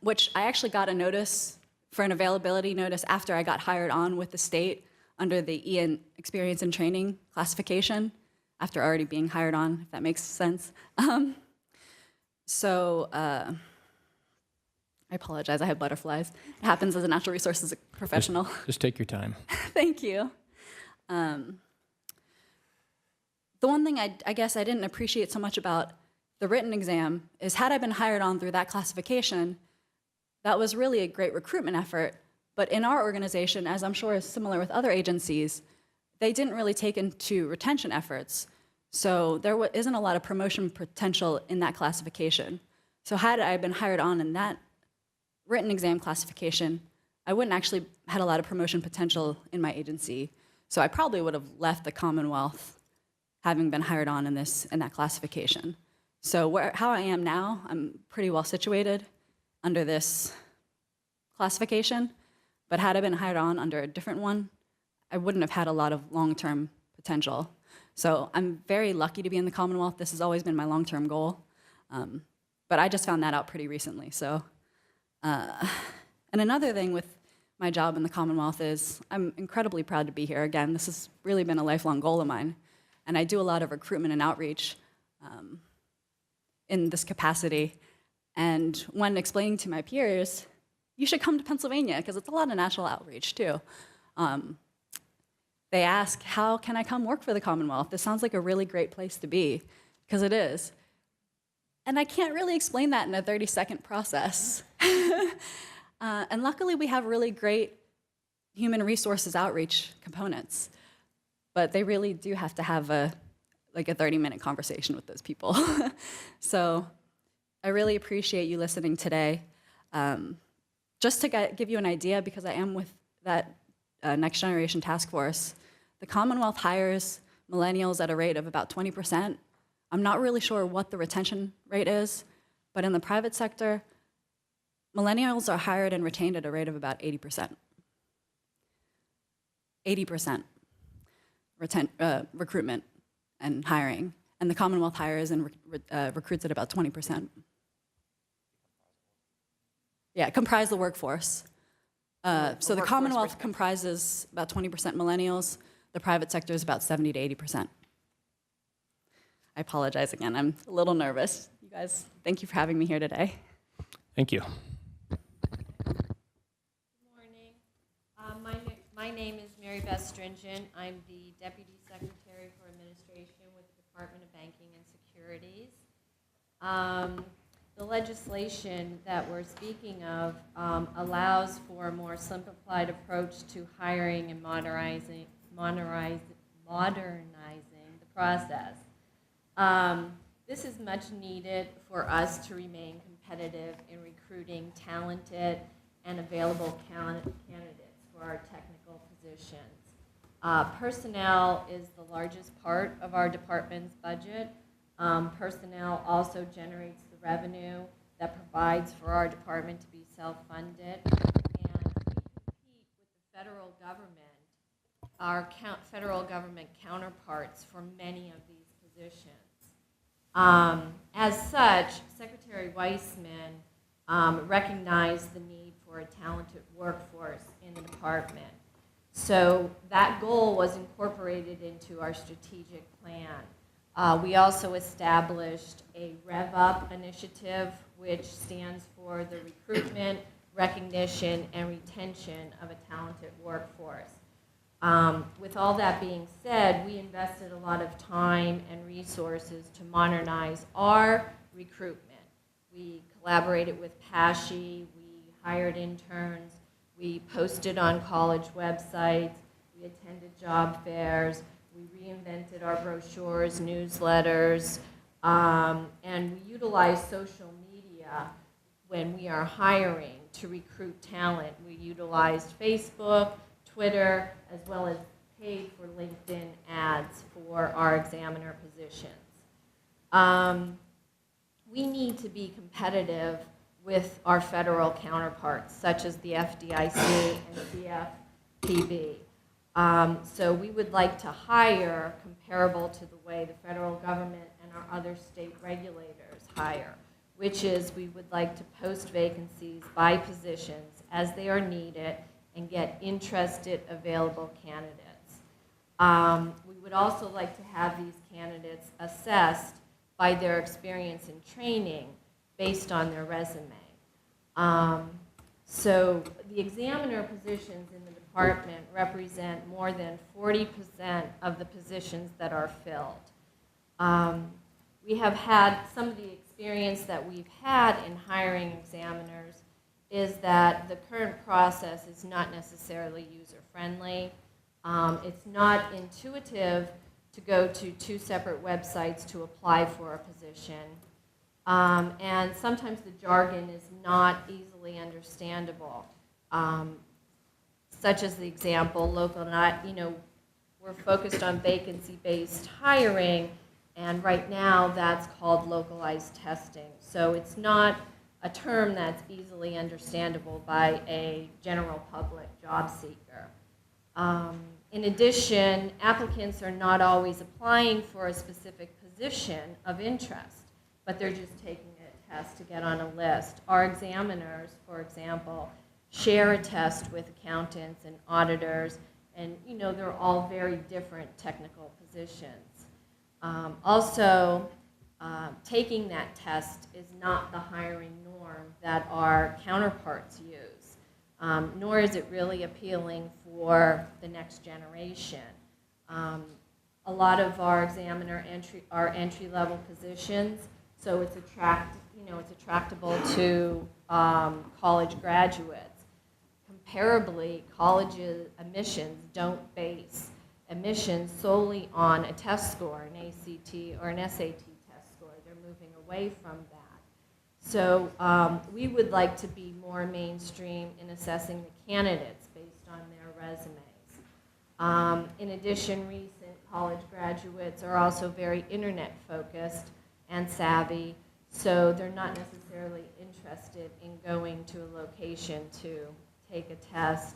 Speaker 10: which I actually got a notice for an availability notice after I got hired on with the state under the EN experience and training classification, after already being hired on, if that makes sense. I apologize, I have butterflies. It happens as a natural resources professional.
Speaker 1: Just take your time.
Speaker 10: Thank you. The one thing I guess I didn't appreciate so much about the written exam is had I been hired on through that classification, that was really a great recruitment effort. But in our organization, as I'm sure is similar with other agencies, they didn't really take into retention efforts. So there isn't a lot of promotion potential in that classification. So had I been hired on in that written exam classification, I wouldn't actually had a lot of promotion potential in my agency. So I probably would have left the Commonwealth having been hired on in that classification. So how I am now, I'm pretty well situated under this classification, but had I been hired on under a different one, I wouldn't have had a lot of long-term potential. So I'm very lucky to be in the Commonwealth. This has always been my long-term goal, but I just found that out pretty recently. So, and another thing with my job in the Commonwealth is I'm incredibly proud to be here. Again, this has really been a lifelong goal of mine, and I do a lot of recruitment and outreach in this capacity. And when explaining to my peers, you should come to Pennsylvania, because it's a lot of national outreach too. They ask, how can I come work for the Commonwealth? This sounds like a really great place to be, because it is. And I can't really explain that in a 30-second process. And luckily, we have really great human resources outreach components, but they really do have to have a 30-minute conversation with those people. So I really appreciate you listening today. Just to give you an idea, because I am with that Next Generation Task Force, the Commonwealth hires millennials at a rate of about 20%. I'm not really sure what the retention rate is, but in the private sector, millennials are hired and retained at a rate of about 80%. 80% recruitment and hiring, and the Commonwealth hires and recruits at about 20%. Yeah, comprise the workforce. So the Commonwealth comprises about 20% millennials. The private sector is about 70 to 80%. I apologize again. I'm a little nervous. You guys, thank you for having me here today.
Speaker 1: Thank you.
Speaker 11: Good morning. My name is Mary Beth Beth Stringent. I'm the Deputy Secretary for Administration with the Department of Banking and Securities. The legislation that we're speaking of allows for a more simplified approach to hiring and modernizing the process. This is much needed for us to remain competitive in recruiting talented and available candidates for our technical positions. Personnel is the largest part of our department's budget. Personnel also generates the revenue that provides for our department to be self-funded. And we compete with the federal government, our federal government counterparts for many of these positions. As such, Secretary Weissman recognized the need for a talented workforce in the department. So that goal was incorporated into our strategic plan. We also established a Rev Up initiative, which stands for the recruitment, recognition, and retention of a talented workforce. With all that being said, we invested a lot of time and resources to modernize our recruitment. We collaborated with PASHE, we hired interns, we posted on college websites, we attended job fairs, we reinvented our brochures, newsletters, and we utilize social media when we are hiring to recruit talent. We utilized Facebook, Twitter, as well as paid for LinkedIn ads for our examiner positions. We need to be competitive with our federal counterparts, such as the FDIC and CFPB. So we would like to hire comparable to the way the federal government and our other state regulators hire, which is we would like to post vacancies by positions as they are needed and get interested, available candidates. We would also like to have these candidates assessed by their experience and training based on their resume. So the examiner positions in the department represent more than 40% of the positions that are filled. We have had some of the experience that we've had in hiring examiners is that the current process is not necessarily user-friendly. It's not intuitive to go to two separate websites to apply for a position. And sometimes the jargon is not easily understandable. Such as the example, we're focused on vacancy-based hiring, and right now that's called localized testing. So it's not a term that's easily understandable by a general public job seeker. In addition, applicants are not always applying for a specific position of interest, but they're just taking a test to get on a list. Our examiners, for example, share a test with accountants and auditors, and they're all very different technical positions. Also, taking that test is not the hiring norm that our counterparts use, nor is it really appealing for the next generation. A lot of our examiner are entry-level positions, so it's attractable to college graduates. Comparably, college admissions don't base admissions solely on a test score, an ACT or an SAT test score. They're moving away from that. So we would like to be more mainstream in assessing the candidates based on their resumes. In addition, recent college graduates are also very internet-focused and savvy, so they're not necessarily interested in going to a location to take a test.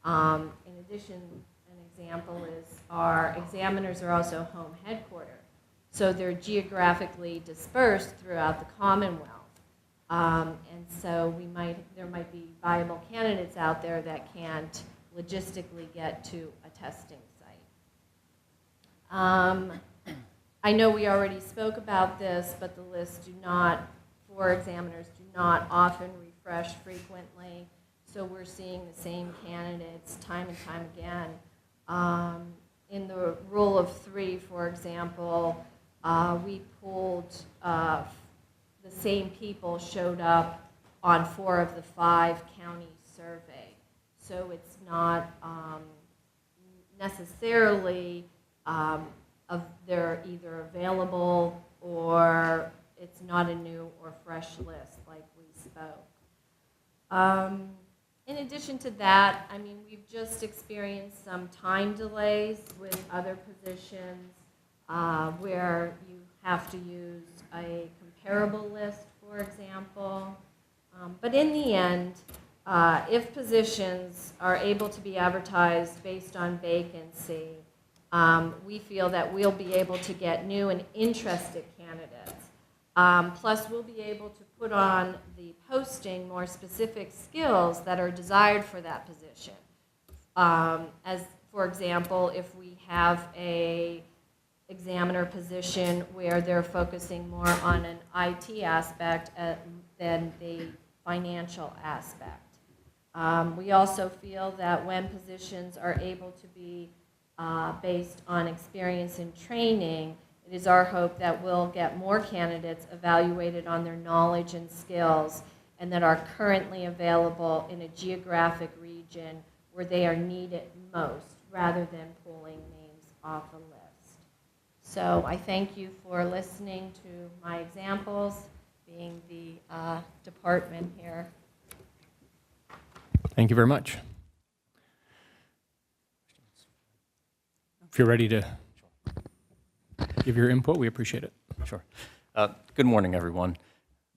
Speaker 11: In addition, an example is our examiners are also home headquartered, so they're geographically dispersed throughout the Commonwealth. And so there might be viable candidates out there that can't logistically get to a testing site. I know we already spoke about this, but the lists for examiners do not often refresh frequently, so we're seeing the same candidates time and time again. In the rule of three, for example, we pulled the same people showed up on 4 of the 5 counties surveyed. So it's not necessarily they're either available or it's not a new or fresh list like we spoke. In addition to that, I mean, we've just experienced some time delays with other positions where you have to use a comparable list, for example. But in the end, if positions are able to be advertised based on vacancy, we feel that we'll be able to get new and interested candidates. Plus, we'll be able to put on the posting more specific skills that are desired for that position. As, for example, if we have a examiner position where they're focusing more on an IT aspect than the financial aspect. We also feel that when positions are able to be based on experience and training, it is our hope that we'll get more candidates evaluated on their knowledge and skills and that are currently available in a geographic region where they are needed most, rather than pulling names off a list. So I thank you for listening to my examples, being the department here.
Speaker 1: Thank you very much. If you're ready to give your input, we appreciate it.
Speaker 12: Sure. Good morning, everyone.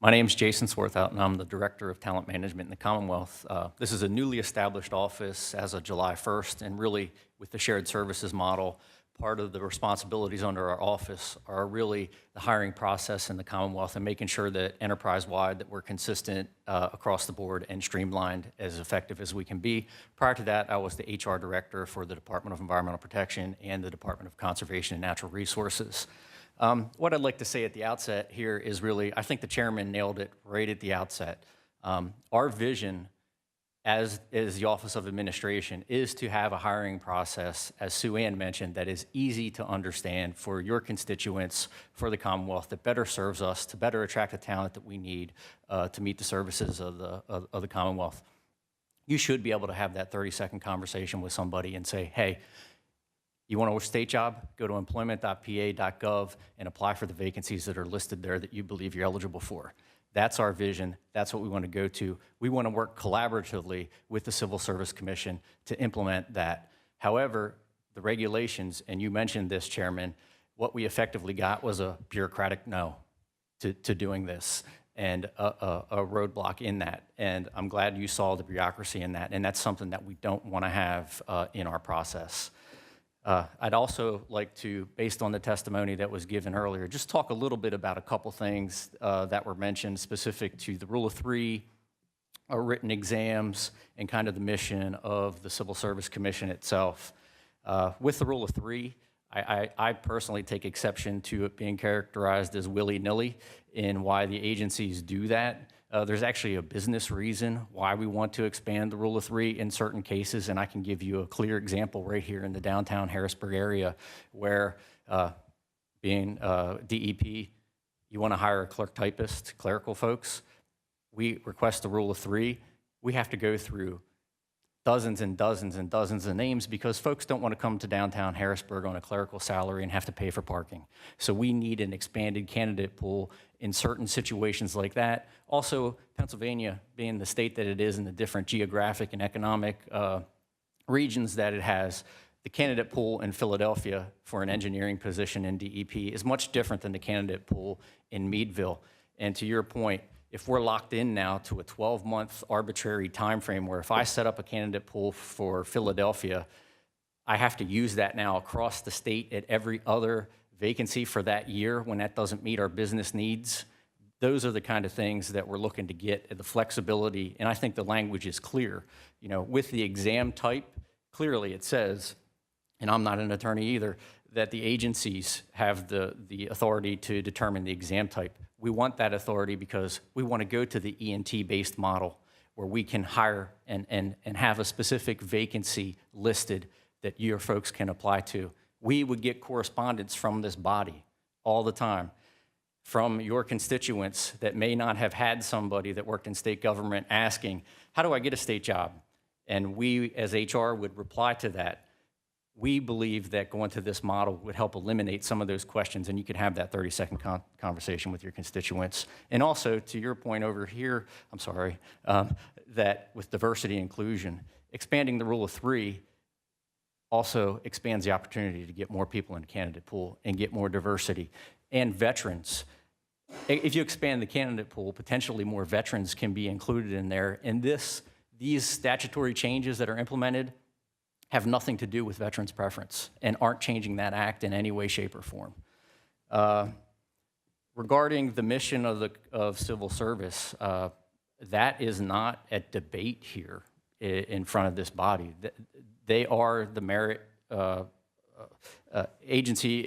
Speaker 12: My name is Jason Swarthout, and I'm the Director of Talent Management in the Commonwealth. This is a newly established office as of July 1st, and really, with the shared services model, part of the responsibilities under our office are really the hiring process in the Commonwealth and making sure that enterprise-wide that we're consistent across the board and streamlined as effective as we can be. Prior to that, I was the HR Director for the Department of Environmental Protection and the Department of Conservation and Natural Resources. What I'd like to say at the outset here is really, I think the chairman nailed it right at the outset. Our vision as the Office of Administration is to have a hiring process, as Sue Ann mentioned, that is easy to understand for your constituents, for the Commonwealth, that better serves us to better attract the talent that we need to meet the services of the Commonwealth. You should be able to have that 30-second conversation with somebody and say, hey, you want a state job? Go to employment.pa.gov and apply for the vacancies that are listed there that you believe you're eligible for. That's our vision. That's what we want to go to. We want to work collaboratively with the Civil Service Commission to implement that. However, the regulations, and you mentioned this, Chairman, what we effectively got was a bureaucratic no to doing this and a roadblock in that. And I'm glad you saw the bureaucracy in that, and that's something that we don't want to have in our process. I'd also like to, based on the testimony that was given earlier, just talk a little bit about a couple things that were mentioned specific to the Rule of Three, written exams, and kind of the mission of the Civil Service Commission itself. With the Rule of Three, I personally take exception to it being characterized as willy-nilly in why the agencies do that. There's actually a business reason why we want to expand the Rule of Three in certain cases, and I can give you a clear example right here in the downtown Harrisburg area where, being DEP, you want to hire a clerk typist, clerical folks. We request the Rule of Three. We have to go through dozens and dozens and dozens of names because folks don't want to come to downtown Harrisburg on a clerical salary and have to pay for parking. So we need an expanded candidate pool in certain situations like that. Also, Pennsylvania being the state that it is and the different geographic and economic regions that it has, the candidate pool in Philadelphia for an engineering position in DEP is much different than the candidate pool in Meadville. And to your point, if we're locked in now to a 12-month arbitrary time frame where if I set up a candidate pool for Philadelphia, I have to use that now across the state at every other vacancy for that year when that doesn't meet our business needs. Those are the kind of things that we're looking to get, the flexibility, and I think the language is clear. You know, with the exam type, clearly it says, and I'm not an attorney either, that the agencies have the authority to determine the exam type. We want that authority because we want to go to the ENT-based model where we can hire and have a specific vacancy listed that your folks can apply to. We would get correspondence from this body all the time from your constituents that may not have had somebody that worked in state government asking, how do I get a state job? And we, as HR, would reply to that. We believe that going to this model would help eliminate some of those questions, and you could have that 30-second conversation with your constituents. And also, to your point over here, I'm sorry, that with diversity and inclusion, expanding the rule of 3 also expands the opportunity to get more people in the candidate pool and get more diversity. And veterans. If you expand the candidate pool, potentially more veterans can be included in there. And these statutory changes that are implemented have nothing to do with veterans' preference and aren't changing that act in any way, shape, or form. Regarding the mission of civil service, that is not at debate here in front of this body. They are the merit agency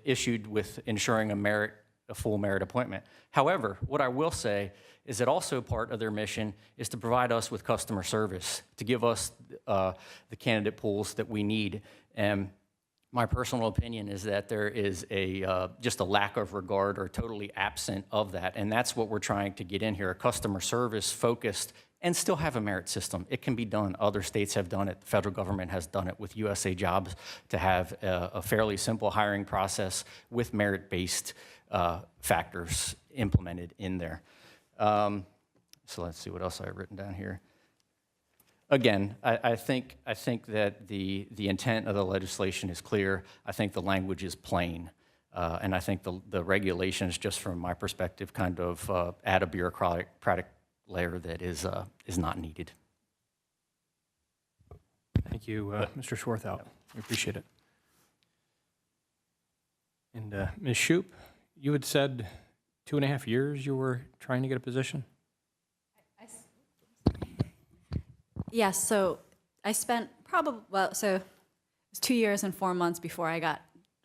Speaker 12: issued with ensuring a full merit appointment. However, what I will say is that also part of their mission is to provide us with customer service, to give us the candidate pools that we need. And my personal opinion is that there is just a lack of regard or totally absent of that. And that's what we're trying to get in here, a customer service focused and still have a merit system. It can be done. Other states have done it. The federal government has done it with USA Jobs to have a fairly simple hiring process with merit-based factors implemented in there. So let's see what else I've written down here. Again, I think that the intent of the legislation is clear. I think the language is plain. And I think the regulations, just from my perspective, kind of add a bureaucratic layer that is not needed.
Speaker 1: Thank you, Mr. Swarthout. We appreciate it. And Ms. Shoup, you had said 2.5 years you were trying to get a position?
Speaker 10: Yes, so I spent so it was 2 years and 4 months before I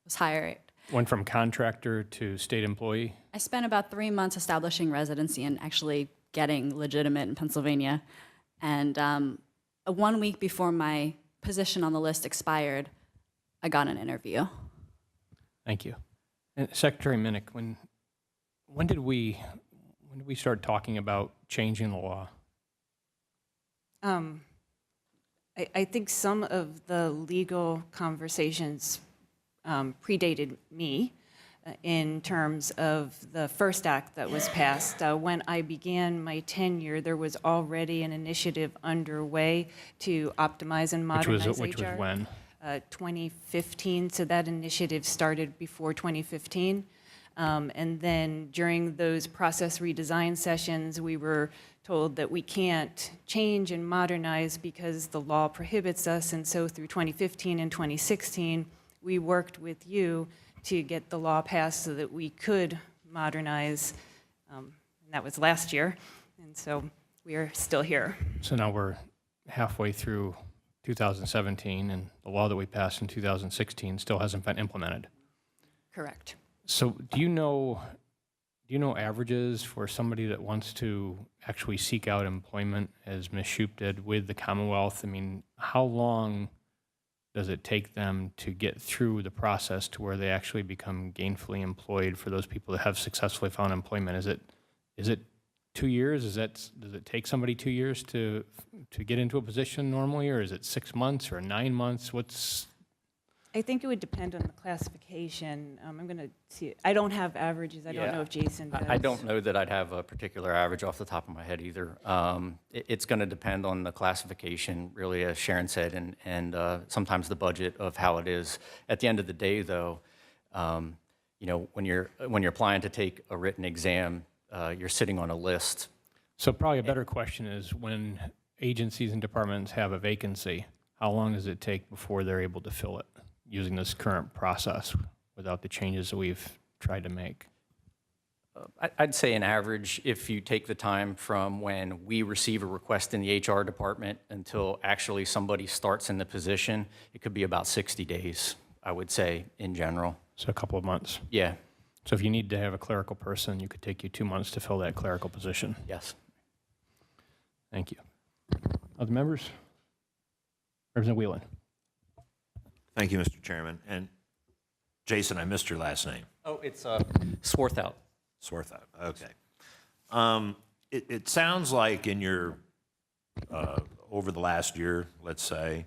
Speaker 10: was hired.
Speaker 1: Went from contractor to state employee?
Speaker 10: I spent about 3 months establishing residency and actually getting legitimate in Pennsylvania. And 1 week before my position on the list expired, I got an interview.
Speaker 1: Thank you. And Secretary Minnick, when did we start talking about changing the law?
Speaker 9: I think some of the legal conversations predated me in terms of the first act that was passed. When I began my tenure, there was already an initiative underway to optimize and modernize HR.
Speaker 1: Which was when?
Speaker 9: 2015, so that initiative started before 2015. And then during those process redesign sessions, we were told that we can't change and modernize because the law prohibits us. And so through 2015 and 2016, we worked with you to get the law passed so that we could modernize. And that was last year. And so we are still here.
Speaker 1: So now we're halfway through 2017, and the law that we passed in 2016 still hasn't been implemented.
Speaker 9: Correct.
Speaker 1: So do you know averages for somebody that wants to actually seek out employment, as Ms. Shoup did with the Commonwealth? I mean, how long does it take them to get through the process to where they actually become gainfully employed for those people that have successfully found employment? Is it 2 years? Does it take somebody 2 years to get into a position normally, or is it 6 months or 9 months?
Speaker 9: I think it would depend on the classification. I'm going to see. I don't have averages. I don't know if Jason does.
Speaker 12: I don't know that I'd have a particular average off the top of my head either. It's going to depend on the classification, really, as Sharon said, and sometimes the budget of how it is. At the end of the day, though, when you're applying to take a written exam, you're sitting on a list.
Speaker 1: So probably a better question is, when agencies and departments have a vacancy, how long does it take before they're able to fill it using this current process without the changes that we've tried to make?
Speaker 12: I'd say an average, if you take the time from when we receive a request in the HR department until actually somebody starts in the position, it could be about 60 days, I would say, in general.
Speaker 1: So a couple of months.
Speaker 12: Yeah.
Speaker 1: So if you need to have a clerical person, you could take you 2 months to fill that clerical position.
Speaker 12: Yes.
Speaker 1: Thank you. Other members? Representative Whelan.
Speaker 7: Thank you, Mr. Chairman. And Jason, I missed your last name.
Speaker 12: Oh, it's Swarthout.
Speaker 7: Swarthout, okay. It sounds like in your, over the last year, let's say,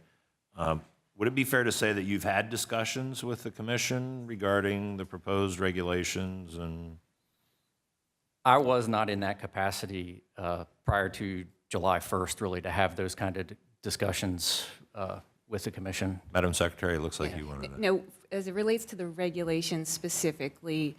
Speaker 7: would it be fair to say that you've had discussions with the commission regarding the proposed regulations and?
Speaker 12: I was not in that capacity prior to July 1st, really, to have those kind of discussions with the commission.
Speaker 7: Madam Secretary, it looks like you wanted to.
Speaker 9: No, as it relates to the regulations specifically,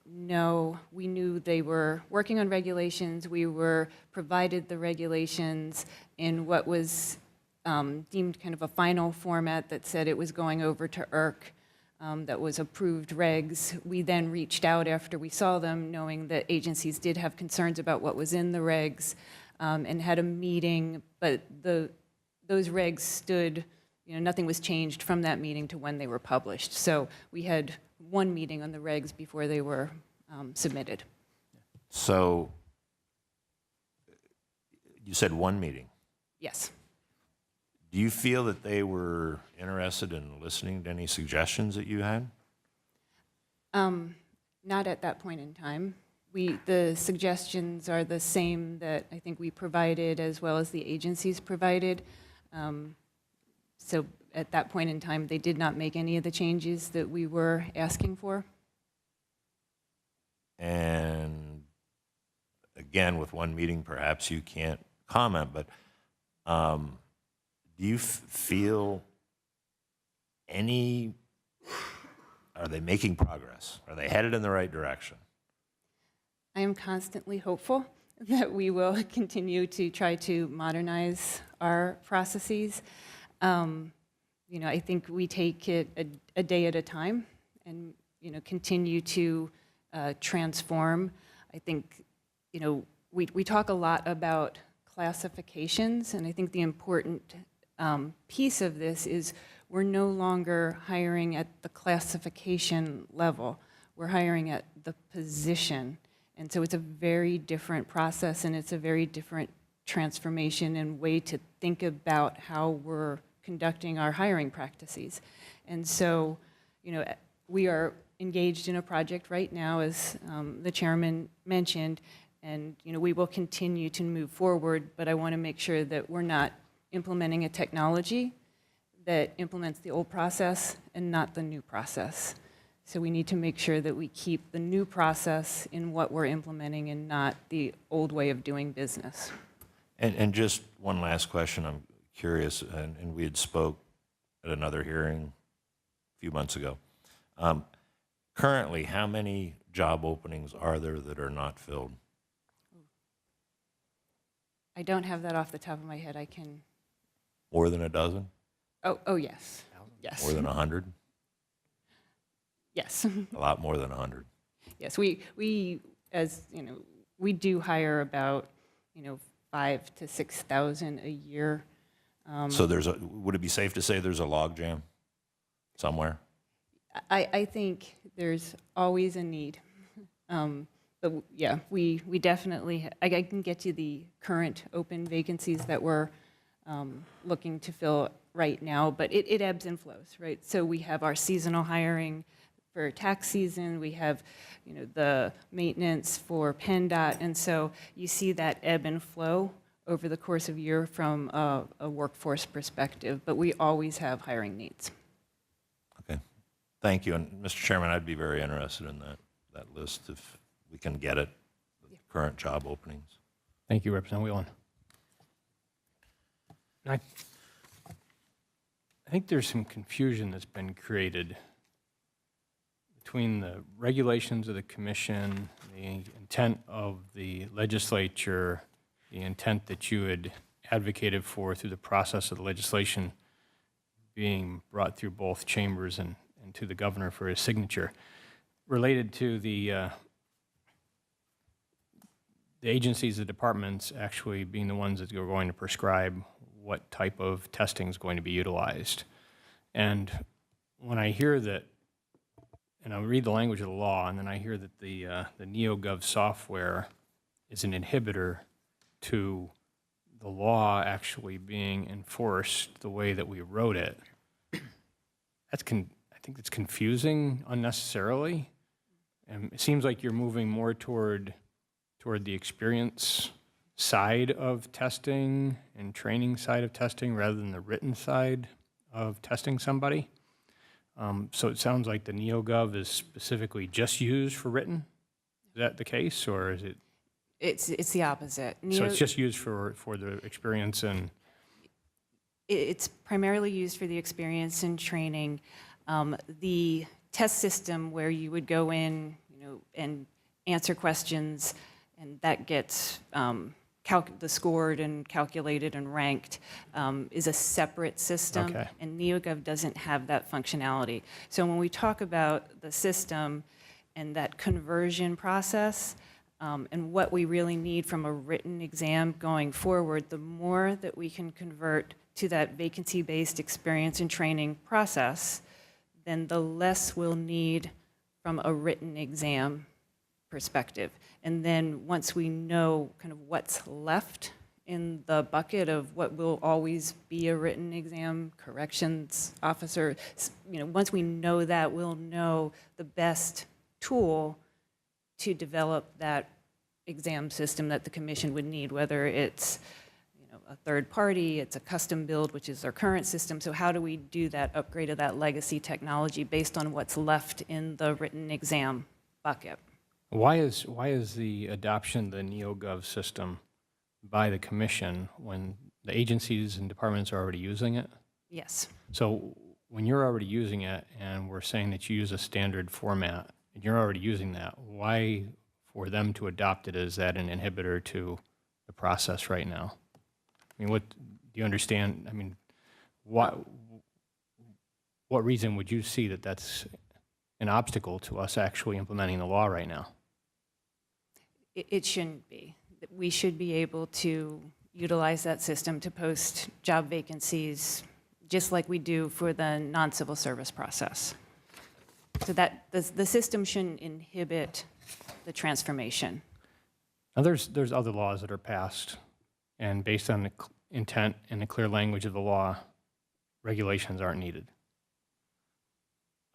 Speaker 9: no, we knew they were working on regulations. We were provided the regulations in what was deemed kind of a final format that said it was going over to IRC, that was approved regs. We then reached out after we saw them, knowing that agencies did have concerns about what was in the regs, and had a meeting, but those regs stood, nothing was changed from that meeting to when they were published. So we had one meeting on the regs before they were submitted.
Speaker 7: So you said one meeting.
Speaker 9: Yes.
Speaker 7: Do you feel that they were interested in listening to any suggestions that you had?
Speaker 9: Not at that point in time. The suggestions are the same that I think we provided as well as the agencies provided. So at that point in time, they did not make any of the changes that we were asking for.
Speaker 7: And again, with one meeting, perhaps you can't comment, but do you feel are they making progress? Are they headed in the right direction?
Speaker 9: I am constantly hopeful that we will continue to try to modernize our processes. I think we take it a day at a time and, continue to transform. I think, we talk a lot about classifications, and I think the important piece of this is we're no longer hiring at the classification level. We're hiring at the position. And so it's a very different process, and it's a very different transformation and way to think about how we're conducting our hiring practices. And so, we are engaged in a project right now, as the chairman mentioned, and we will continue to move forward, but I want to make sure that we're not implementing a technology that implements the old process and not the new process. So we need to make sure that we keep the new process in what we're implementing and not the old way of doing business.
Speaker 7: And just one last question. I'm curious, and we had spoke at another hearing a few months ago. Currently, how many job openings are there that are not filled?
Speaker 9: I don't have that off the top of my head. I can.
Speaker 7: More than a dozen?
Speaker 9: Oh, yes. Yes.
Speaker 7: More than 100?
Speaker 9: Yes.
Speaker 7: A lot more than 100.
Speaker 9: Yes, we as we do hire about 5,000 to 6,000 a year.
Speaker 7: So would it be safe to say there's a log jam somewhere?
Speaker 9: I think there's always a need. But yeah, we definitely, I can get you the current open vacancies that we're looking to fill right now, but it ebbs and flows, right? So we have our seasonal hiring for tax season, we have the maintenance for PennDOT, and so you see that ebb and flow over the course of a year from a workforce perspective, but we always have hiring needs.
Speaker 7: Okay. Thank you. And Mr. Chairman, I'd be very interested in that list if we can get it, the current job openings.
Speaker 1: Thank you, Representative Whelan. I think there's some confusion that's been created between the regulations of the commission, the intent of the legislature, the intent that you had advocated for through the process of the legislation being brought through both chambers and to the governor for his signature, related to the agencies, the departments actually being the ones that are going to prescribe what type of testing is going to be utilized. And when I hear that, and I read the language of the law, and then I hear that the NeoGov software is an inhibitor to the law actually being enforced the way that we wrote it, I think it's confusing unnecessarily. It seems like you're moving more toward the experience side of testing and training side of testing rather than the written side of testing somebody. So it sounds like the NeoGov is specifically just used for written. Is that the case, or is it?
Speaker 9: It's the opposite.
Speaker 1: So it's just used for the experience and.
Speaker 9: It's primarily used for the experience and training. The test system where you would go in, and answer questions, and that gets scored and calculated and ranked, is a separate system.
Speaker 1: Okay.
Speaker 9: And NeoGov doesn't have that functionality. So when we talk about the system and that conversion process, and what we really need from a written exam going forward, the more that we can convert to that vacancy-based experience and training process, then the less we'll need from a written exam perspective. And then once we know kind of what's left in the bucket of what will always be a written exam, corrections officer, once we know that, we'll know the best tool to develop that exam system that the commission would need, whether it's a third party, it's a custom build, which is our current system. So how do we do that upgrade of that legacy technology based on what's left in the written exam bucket?
Speaker 1: Why is the adoption of the NeoGov system by the commission when the agencies and departments are already using it?
Speaker 9: Yes.
Speaker 1: So when you're already using it and we're saying that you use a standard format and you're already using that, why for them to adopt it, is that an inhibitor to the process right now? I mean, what do you understand? I mean, what reason would you see that that's an obstacle to us actually implementing the law right now?
Speaker 9: It shouldn't be. We should be able to utilize that system to post job vacancies just like we do for the non-civil service process. So that the system shouldn't inhibit the transformation.
Speaker 1: Now, there's other laws that are passed, and based on the intent and the clear language of the law, regulations aren't needed.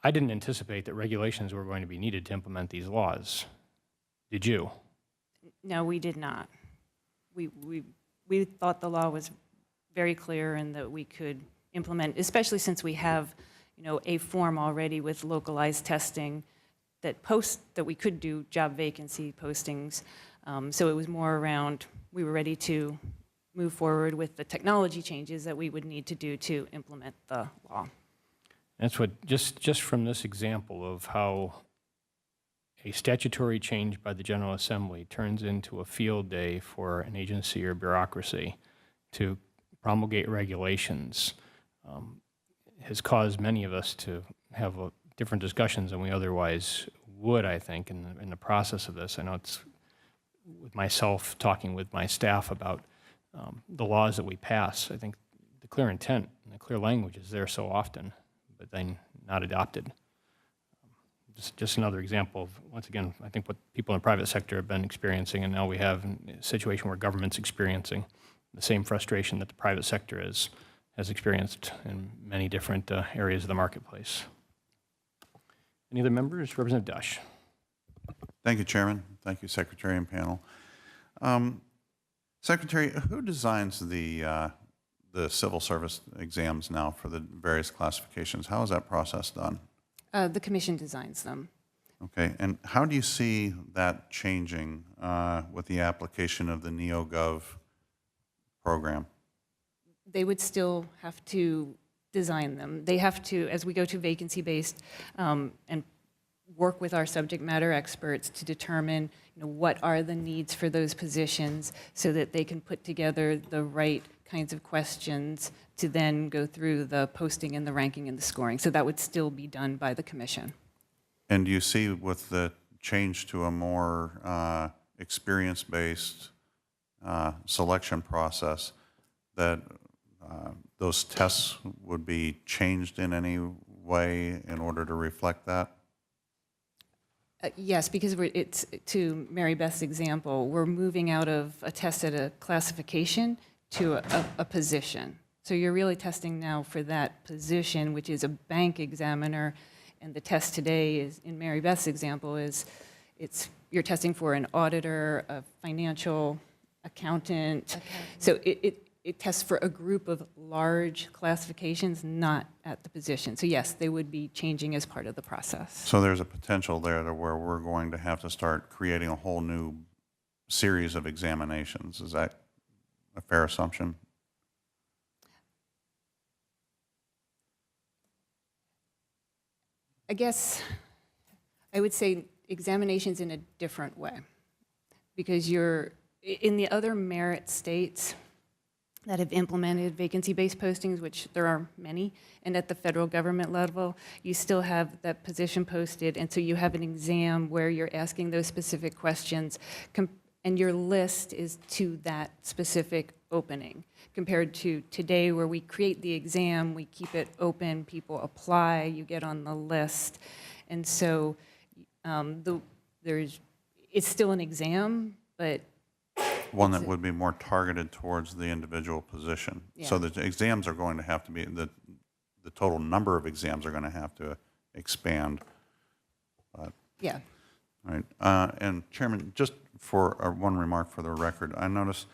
Speaker 1: I didn't anticipate that regulations were going to be needed to implement these laws. Did you?
Speaker 9: No, we did not. We thought the law was very clear and that we could implement, especially since we have, a form already with localized testing that we could do job vacancy postings. So it was more around, we were ready to move forward with the technology changes that we would need to do to implement the law.
Speaker 1: That's what, just from this example of how a statutory change by the General Assembly turns into a field day for an agency or bureaucracy to promulgate regulations, has caused many of us to have different discussions than we otherwise would, I think, in the process of this. I know it's with myself talking with my staff about the laws that we pass. I think the clear intent and the clear language is there so often, but then not adopted. Just another example of, once again, I think what people in the private sector have been experiencing, and now we have a situation where government's experiencing the same frustration that the private sector has experienced in many different areas of the marketplace. Any other members? Representative Dush.
Speaker 8: Thank you, Chairman. Thank you, Secretary and panel. Secretary, who designs the civil service exams now for the various classifications? How is that process done?
Speaker 9: The commission designs them.
Speaker 8: Okay, and how do you see that changing with the application of the NeoGov program?
Speaker 9: They would still have to design them. They have to, as we go to vacancy-based, and work with our subject matter experts to determine what are the needs for those positions so that they can put together the right kinds of questions to then go through the posting and the ranking and the scoring. So that would still be done by the commission.
Speaker 8: And do you see with the change to a more experience-based selection process that those tests would be changed in any way in order to reflect that?
Speaker 9: Yes, because it's, to Mary Beth's example, we're moving out of a test at a classification to a position. So you're really testing now for that position, which is a bank examiner, and the test today is, in Mary Beth's example, you're testing for an auditor, a financial accountant. So it tests for a group of large classifications, not at the position. So yes, they would be changing as part of the process.
Speaker 8: So there's a potential there to where we're going to have to start creating a whole new series of examinations. Is that a fair assumption?
Speaker 9: I guess I would say examinations in a different way, because you're, in the other merit states that have implemented vacancy-based postings, which there are many, and at the federal government level, you still have that position posted, and so you have an exam where you're asking those specific questions, and your list is to that specific opening, compared to today where we create the exam, we keep it open, people apply, you get on the list. And so it's still an exam, but
Speaker 8: One that would be more targeted towards the individual position. So
Speaker 9: Yeah.
Speaker 8: the exams are going to have to be, the total number of exams are going to have to expand.
Speaker 9: yeah.
Speaker 8: Right. And Chairman, just for one remark for the record, I noticed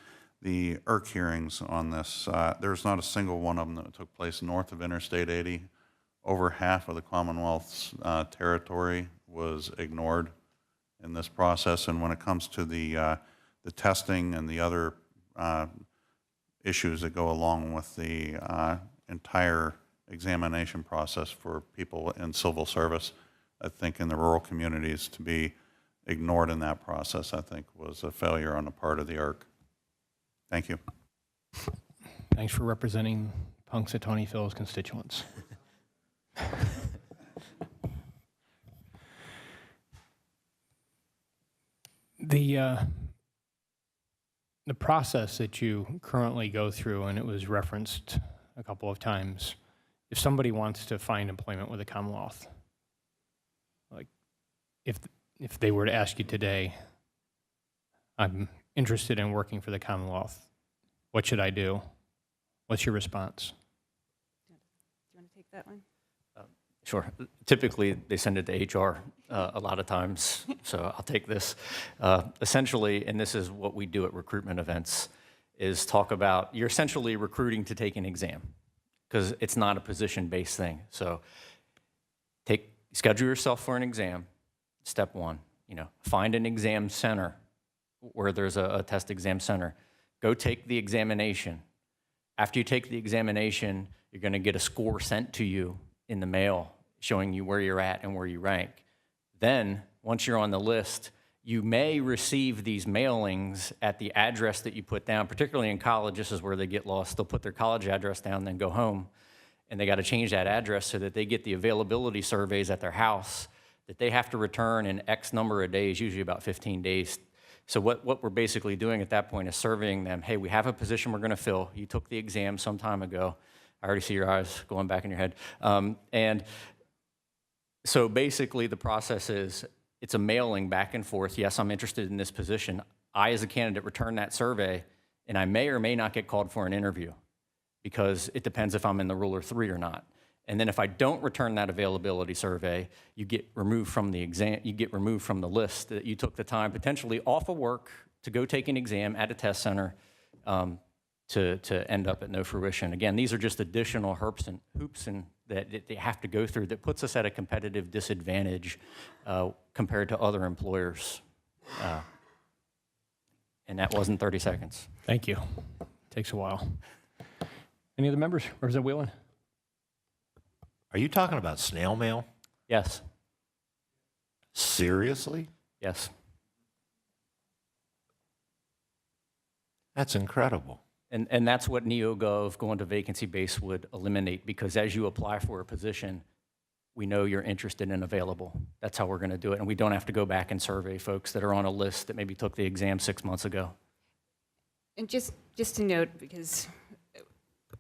Speaker 8: the IRC hearings on this, there's not a single one of them that took place north of Interstate 80. Over half of the Commonwealth's territory was ignored in this process. And when it comes to the testing and the other issues that go along with the entire examination process for people in civil service, I think in the rural communities to be ignored in that process, I think was a failure on the part of the IRC. Thank you.
Speaker 1: Thanks for representing Punxsutawney Phil's constituents. The process that you currently go through, and it was referenced a couple of times, if somebody wants to find employment with the Commonwealth, like if they were to ask you today, I'm interested in working for the Commonwealth, what should I do? What's your response?
Speaker 9: Do you want to take that one?
Speaker 12: Sure. Typically, they send it to HR a lot of times, so I'll take this. Essentially, and this is what we do at recruitment events, is talk about, you're essentially recruiting to take an exam, because it's not a position-based thing. So schedule yourself for an exam, step one. Find an exam center where there's a test exam center. Go take the examination. After you take the examination, you're going to get a score sent to you in the mail showing you where you're at and where you rank. Then, once you're on the list, you may receive these mailings at the address that you put down. Particularly in college, this is where they get lost. They'll put their college address down, then go home, and they got to change that address so that they get the availability surveys at their house that they have to return in X number of days, usually about 15 days. So what we're basically doing at that point is surveying them. Hey, we have a position we're going to fill. You took the exam some time ago. I already see your eyes going back in your head. And so basically the process is it's a mailing back and forth. Yes, I'm interested in this position. I, as a candidate, return that survey, and I may or may not get called for an interview because it depends if I'm in the Rule 3 or not. And then if I don't return that availability survey, you get removed from the exam. You get removed from the list that you took the time, potentially off of work, to go take an exam at a test center, to end up at no fruition. Again, these are just additional hoops that they have to go through that puts us at a competitive disadvantage compared to other employers. And that wasn't 30 seconds.
Speaker 1: Thank you. Takes a while. Any other members? Representative Whelan?
Speaker 7: Are you talking about snail mail?
Speaker 12: Yes.
Speaker 7: Seriously?
Speaker 12: Yes.
Speaker 7: That's incredible.
Speaker 12: And that's what NeoGov going to vacancy base would eliminate, because as you apply for a position, we know you're interested and available. That's how we're going to do it. And we don't have to go back and survey folks that are on a list that maybe took the exam 6 months ago.
Speaker 9: And just to note, because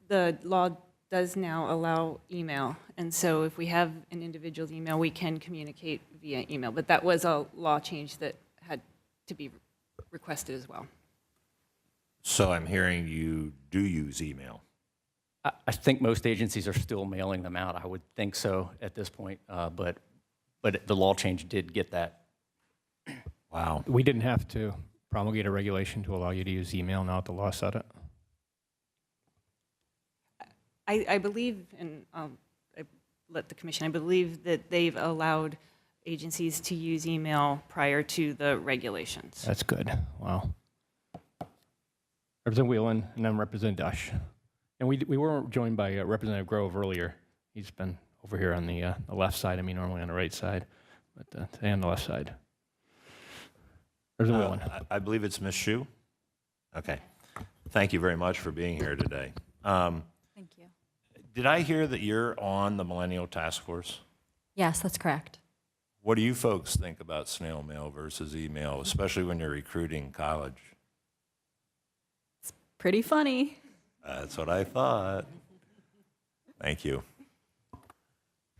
Speaker 9: the law does now allow email, and so if we have an individual's email, we can communicate via email. But that was a law change that had to be requested as well.
Speaker 7: So I'm hearing you do use email.
Speaker 12: I think most agencies are still mailing them out. I would think so at this point, but the law change did get that.
Speaker 7: Wow.
Speaker 1: We didn't have to promulgate a regulation to allow you to use email. Now that the law said it.
Speaker 9: I believe, and I let the commission, I believe that they've allowed agencies to use email prior to the regulations.
Speaker 1: That's good. Wow. Representative Whelan, and then Representative Dush. And we were joined by Representative Grove earlier. He's been over here on the left side. I mean, normally on the right side, but today on the left side. Representative Whelan.
Speaker 7: I believe it's Ms. Shu. Okay. Thank you very much for being here today.
Speaker 10: Thank you.
Speaker 7: Did I hear that you're on the Millennial Task Force?
Speaker 10: Yes, that's correct.
Speaker 7: What do you folks think about snail mail versus email, especially when you're recruiting college?
Speaker 10: Pretty funny.
Speaker 7: That's what I thought. Thank you.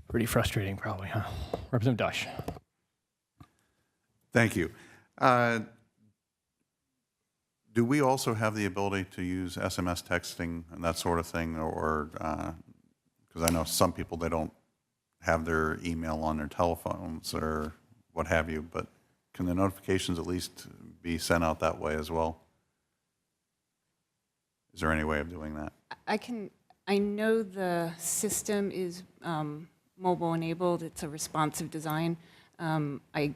Speaker 1: Pretty frustrating, probably, huh? Representative Dush.
Speaker 8: Thank you. Do we also have the ability to use SMS texting and that sort of thing, or because I know some people, they don't have their email on their telephones or what have you, but can the notifications at least be sent out that way as well? Is there any way of doing that?
Speaker 9: I know the system is mobile enabled. It's a responsive design. I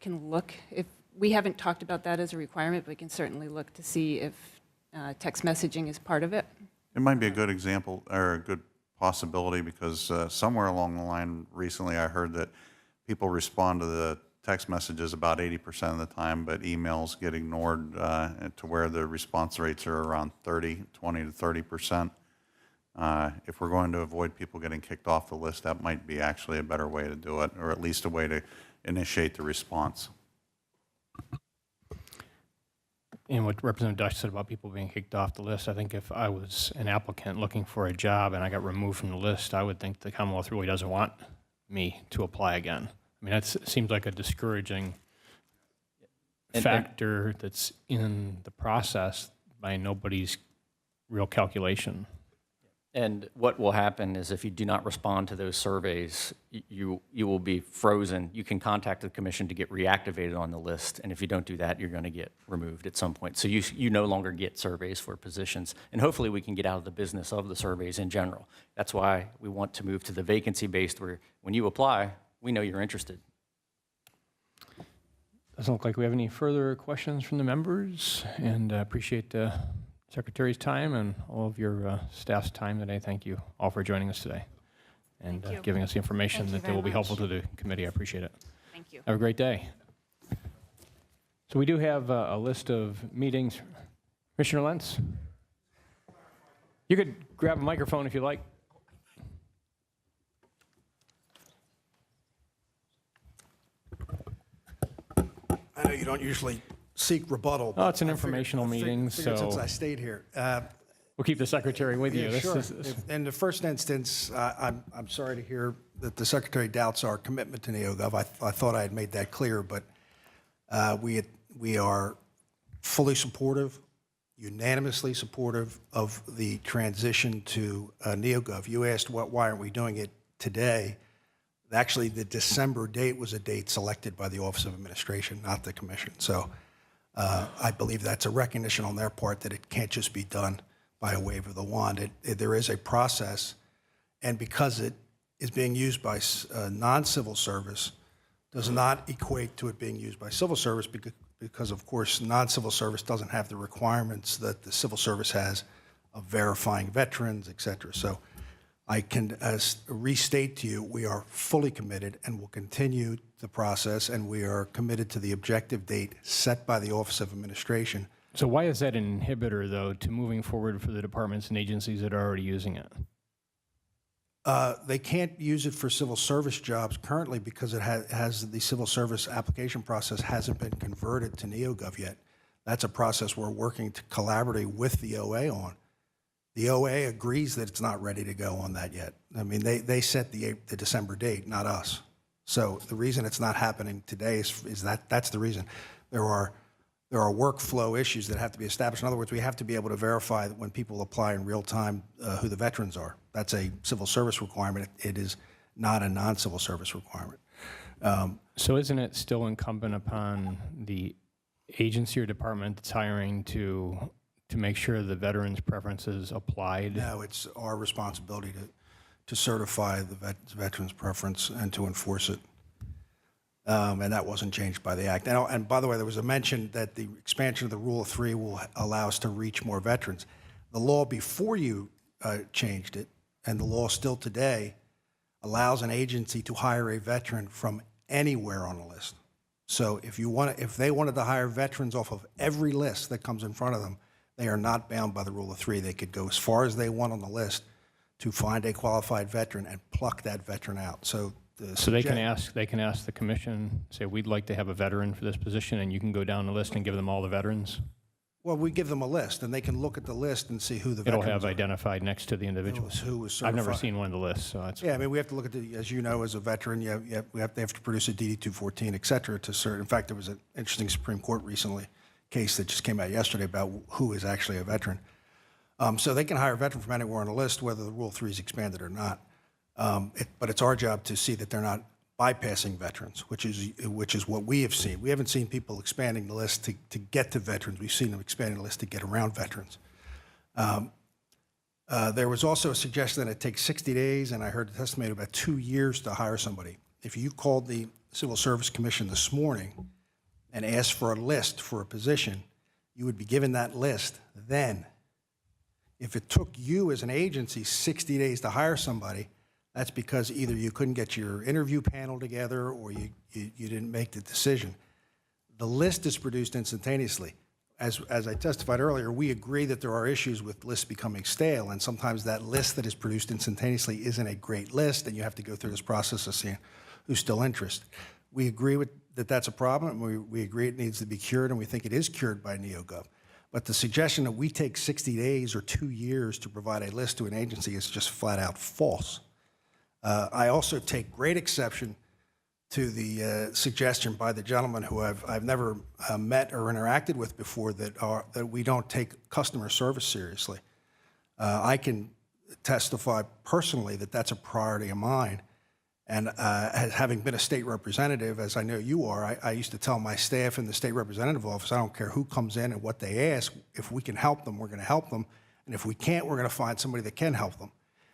Speaker 9: can look if we haven't talked about that as a requirement, but we can certainly look to see if text messaging is part of it.
Speaker 8: It might be a good example or a good possibility because somewhere along the line recently I heard that people respond to the text messages about 80% of the time, but emails get ignored to where the response rates are around 20 to 30%. If we're going to avoid people getting kicked off the list, that might be actually a better way to do it, or at least a way to initiate the response.
Speaker 1: And what Representative Dush said about people being kicked off the list, I think if I was an applicant looking for a job and I got removed from the list, I would think the Commonwealth really doesn't want me to apply again. I mean, that seems like a discouraging factor that's in the process by nobody's real calculation.
Speaker 12: And what will happen is if you do not respond to those surveys, you will be frozen. You can contact the commission to get reactivated on the list, and if you don't do that, you're going to get removed at some point. So you no longer get surveys for positions, and hopefully we can get out of the business of the surveys in general. That's why we want to move to the vacancy-based, where when you apply, we know you're interested.
Speaker 1: Doesn't look like we have any further questions from the members, and appreciate the Secretary's time and all of your staff's time today. Thank you all for joining us today and giving us the information
Speaker 10: Thank you
Speaker 1: that
Speaker 10: very
Speaker 1: will be
Speaker 10: much.
Speaker 1: helpful to the committee. I appreciate it.
Speaker 9: Thank you.
Speaker 1: Have a great day. So we do have a list of meetings. Commissioner Lentz, you could grab a microphone if you like.
Speaker 3: I know you don't usually seek rebuttal.
Speaker 1: Oh, it's an
Speaker 3: I figured-
Speaker 1: informational
Speaker 3: I figured-
Speaker 1: meeting,
Speaker 3: figured
Speaker 1: so
Speaker 3: since I stayed here.
Speaker 1: we'll keep the Secretary with you.
Speaker 3: Yeah,
Speaker 1: This
Speaker 3: sure.
Speaker 1: is-
Speaker 3: In the first instance, I'm sorry to hear that the Secretary doubts our commitment to NeoGov. I thought I had made that clear, but we are fully supportive, unanimously supportive of the transition to NeoGov. You asked why aren't we doing it today? Actually, the December date was a date selected by the Office of Administration, not the Commission. So I believe that's a recognition on their part that it can't just be done by a wave of the wand. There is a process, and because it is being used by non-civil service, does not equate to it being used by civil service because of course, non-civil service doesn't have the requirements that the civil service has of verifying veterans, et cetera. So I can restate to you, we are fully committed and will continue the process, and we are committed to the objective date set by the Office of Administration.
Speaker 1: So why is that an inhibitor, though, to moving forward for the departments and agencies that are already using it?
Speaker 3: They can't use it for civil service jobs currently because it has the civil service application process hasn't been converted to NeoGov yet. That's a process we're working to collaborate with the OA on. The OA agrees that it's not ready to go on that yet. I mean, they set the December date, not us. So the reason it's not happening today is that's the reason. There are there are workflow issues that have to be established. In other words, we have to be able to verify that when people apply in real time who the veterans are. That's a civil service requirement. It is not a non-civil service requirement.
Speaker 1: So isn't it still incumbent upon the agency or department that's hiring to make sure the veterans' preferences applied?
Speaker 3: No, it's our responsibility to certify the veterans' preference and to enforce it. And that wasn't changed by the act. And by the way, there was a mention that the expansion of the Rule of Three will allow us to reach more veterans. The law before you changed it, and the law still today, allows an agency to hire a veteran from anywhere on the list. So if they wanted to hire veterans off of every list that comes in front of them, they are not bound by the Rule of Three. They could go as far as they want on the list to find a qualified veteran and pluck that veteran out. So
Speaker 1: they can ask the commission, say, we'd like to have a veteran for this position, and you can go down the list and give them all the veterans?
Speaker 3: Well, we give them a list, and they can look at the list and see who the veterans
Speaker 1: It'll have
Speaker 3: are.
Speaker 1: identified next to the individual.
Speaker 3: Who was
Speaker 1: I've never
Speaker 3: certified.
Speaker 1: seen one of the lists, so that's.
Speaker 3: Yeah, I mean, we have to look at as you know, as a veteran, they have to produce a DD 214, et cetera, to certain. In fact, there was an interesting Supreme Court recently case that just came out yesterday about who is actually a veteran. So they can hire a veteran from anywhere on the list, whether the Rule 3 is expanded or not. But it's our job to see that they're not bypassing veterans, which is what we have seen. We haven't seen people expanding the list to get to veterans. We've seen them expanding the list to get around veterans. There was also a suggestion that it takes 60 days, and I heard the testimony about 2 years to hire somebody. If you called the Civil Service Commission this morning and asked for a list for a position, you would be given that list then. If it took you as an agency 60 days to hire somebody, that's because either you couldn't get your interview panel together or you didn't make the decision. The list is produced instantaneously. As I testified earlier, we agree that there are issues with lists becoming stale, and sometimes that list that is produced instantaneously isn't a great list, and you have to go through this process of seeing who's still interested. We agree with that's a problem, and we agree it needs to be cured, and we think it is cured by NeoGov. But the suggestion that we take 60 days or 2 years to provide a list to an agency is just flat out false. I also take great exception to the suggestion by the gentleman who I've never met or interacted with before that we don't take customer service seriously. I can testify personally that that's a priority of mine. And having been a state representative, as I know you are, I used to tell my staff in the state representative office, I don't care who comes in and what they ask, if we can help them, we're going to help them. And if we can't, we're going to find somebody that can help them.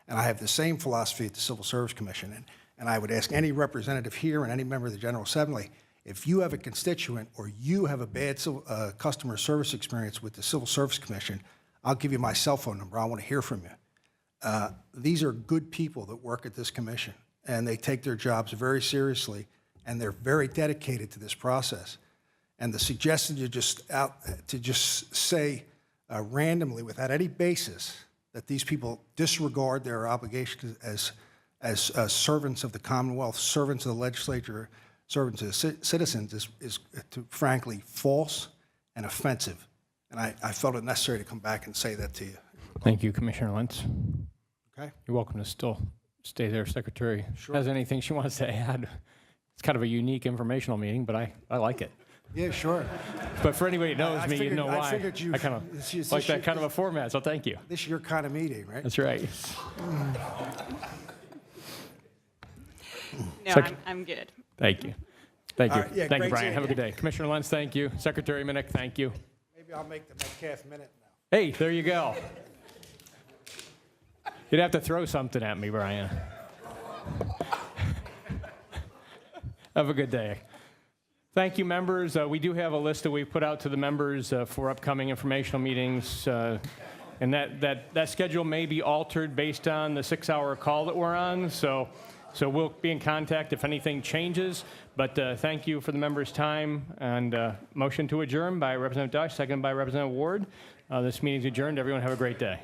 Speaker 3: And I have the same philosophy at the Civil Service Commission. And I would ask any representative here and any member of the General Assembly, if you have a constituent or you have a bad customer service experience with the Civil Service Commission, I'll give you my cell phone number. I want to hear from you. These are good people that work at this commission, and they take their jobs very seriously, and they're very dedicated to this process. And the suggestion to just say randomly, without any basis, that these people disregard their obligations as servants of the Commonwealth, servants of the legislature, servants of the citizens is frankly false and offensive. And I felt it necessary to come back and say that to you.
Speaker 1: Thank you, Commissioner Lentz.
Speaker 3: Okay?
Speaker 1: You're welcome to still stay there, Secretary.
Speaker 3: Sure.
Speaker 1: Has anything she wants to add? It's kind of a unique informational meeting, but I like it.
Speaker 3: Yeah, sure.
Speaker 1: But for anybody that knows me, you know
Speaker 3: I
Speaker 1: why.
Speaker 3: figured you-
Speaker 1: I kind
Speaker 3: it's
Speaker 1: of like that kind of a format, so thank you.
Speaker 3: This is your kind of meeting, right?
Speaker 1: That's right.
Speaker 9: No, I'm good.
Speaker 1: Thank you. Thank you.
Speaker 3: All right, yeah,
Speaker 1: Thank you,
Speaker 3: great
Speaker 1: Brian.
Speaker 3: seeing
Speaker 1: Have a
Speaker 3: you.
Speaker 1: good day. Commissioner Lentz, thank you. Secretary Minnick, thank you.
Speaker 3: Maybe I'll make the Metcalfe minute now.
Speaker 1: Hey, there you go. You'd have to throw something at me, Brian. Have a good day. Thank you, members. We do have a list that we put out to the members for upcoming informational meetings, and that schedule may be altered based on the 6-hour call that we're on, so we'll be in contact if anything changes. But thank you for the members' time, and motion to adjourn by Representative Dush, second by Representative Ward. This meeting is adjourned. Everyone have a great day.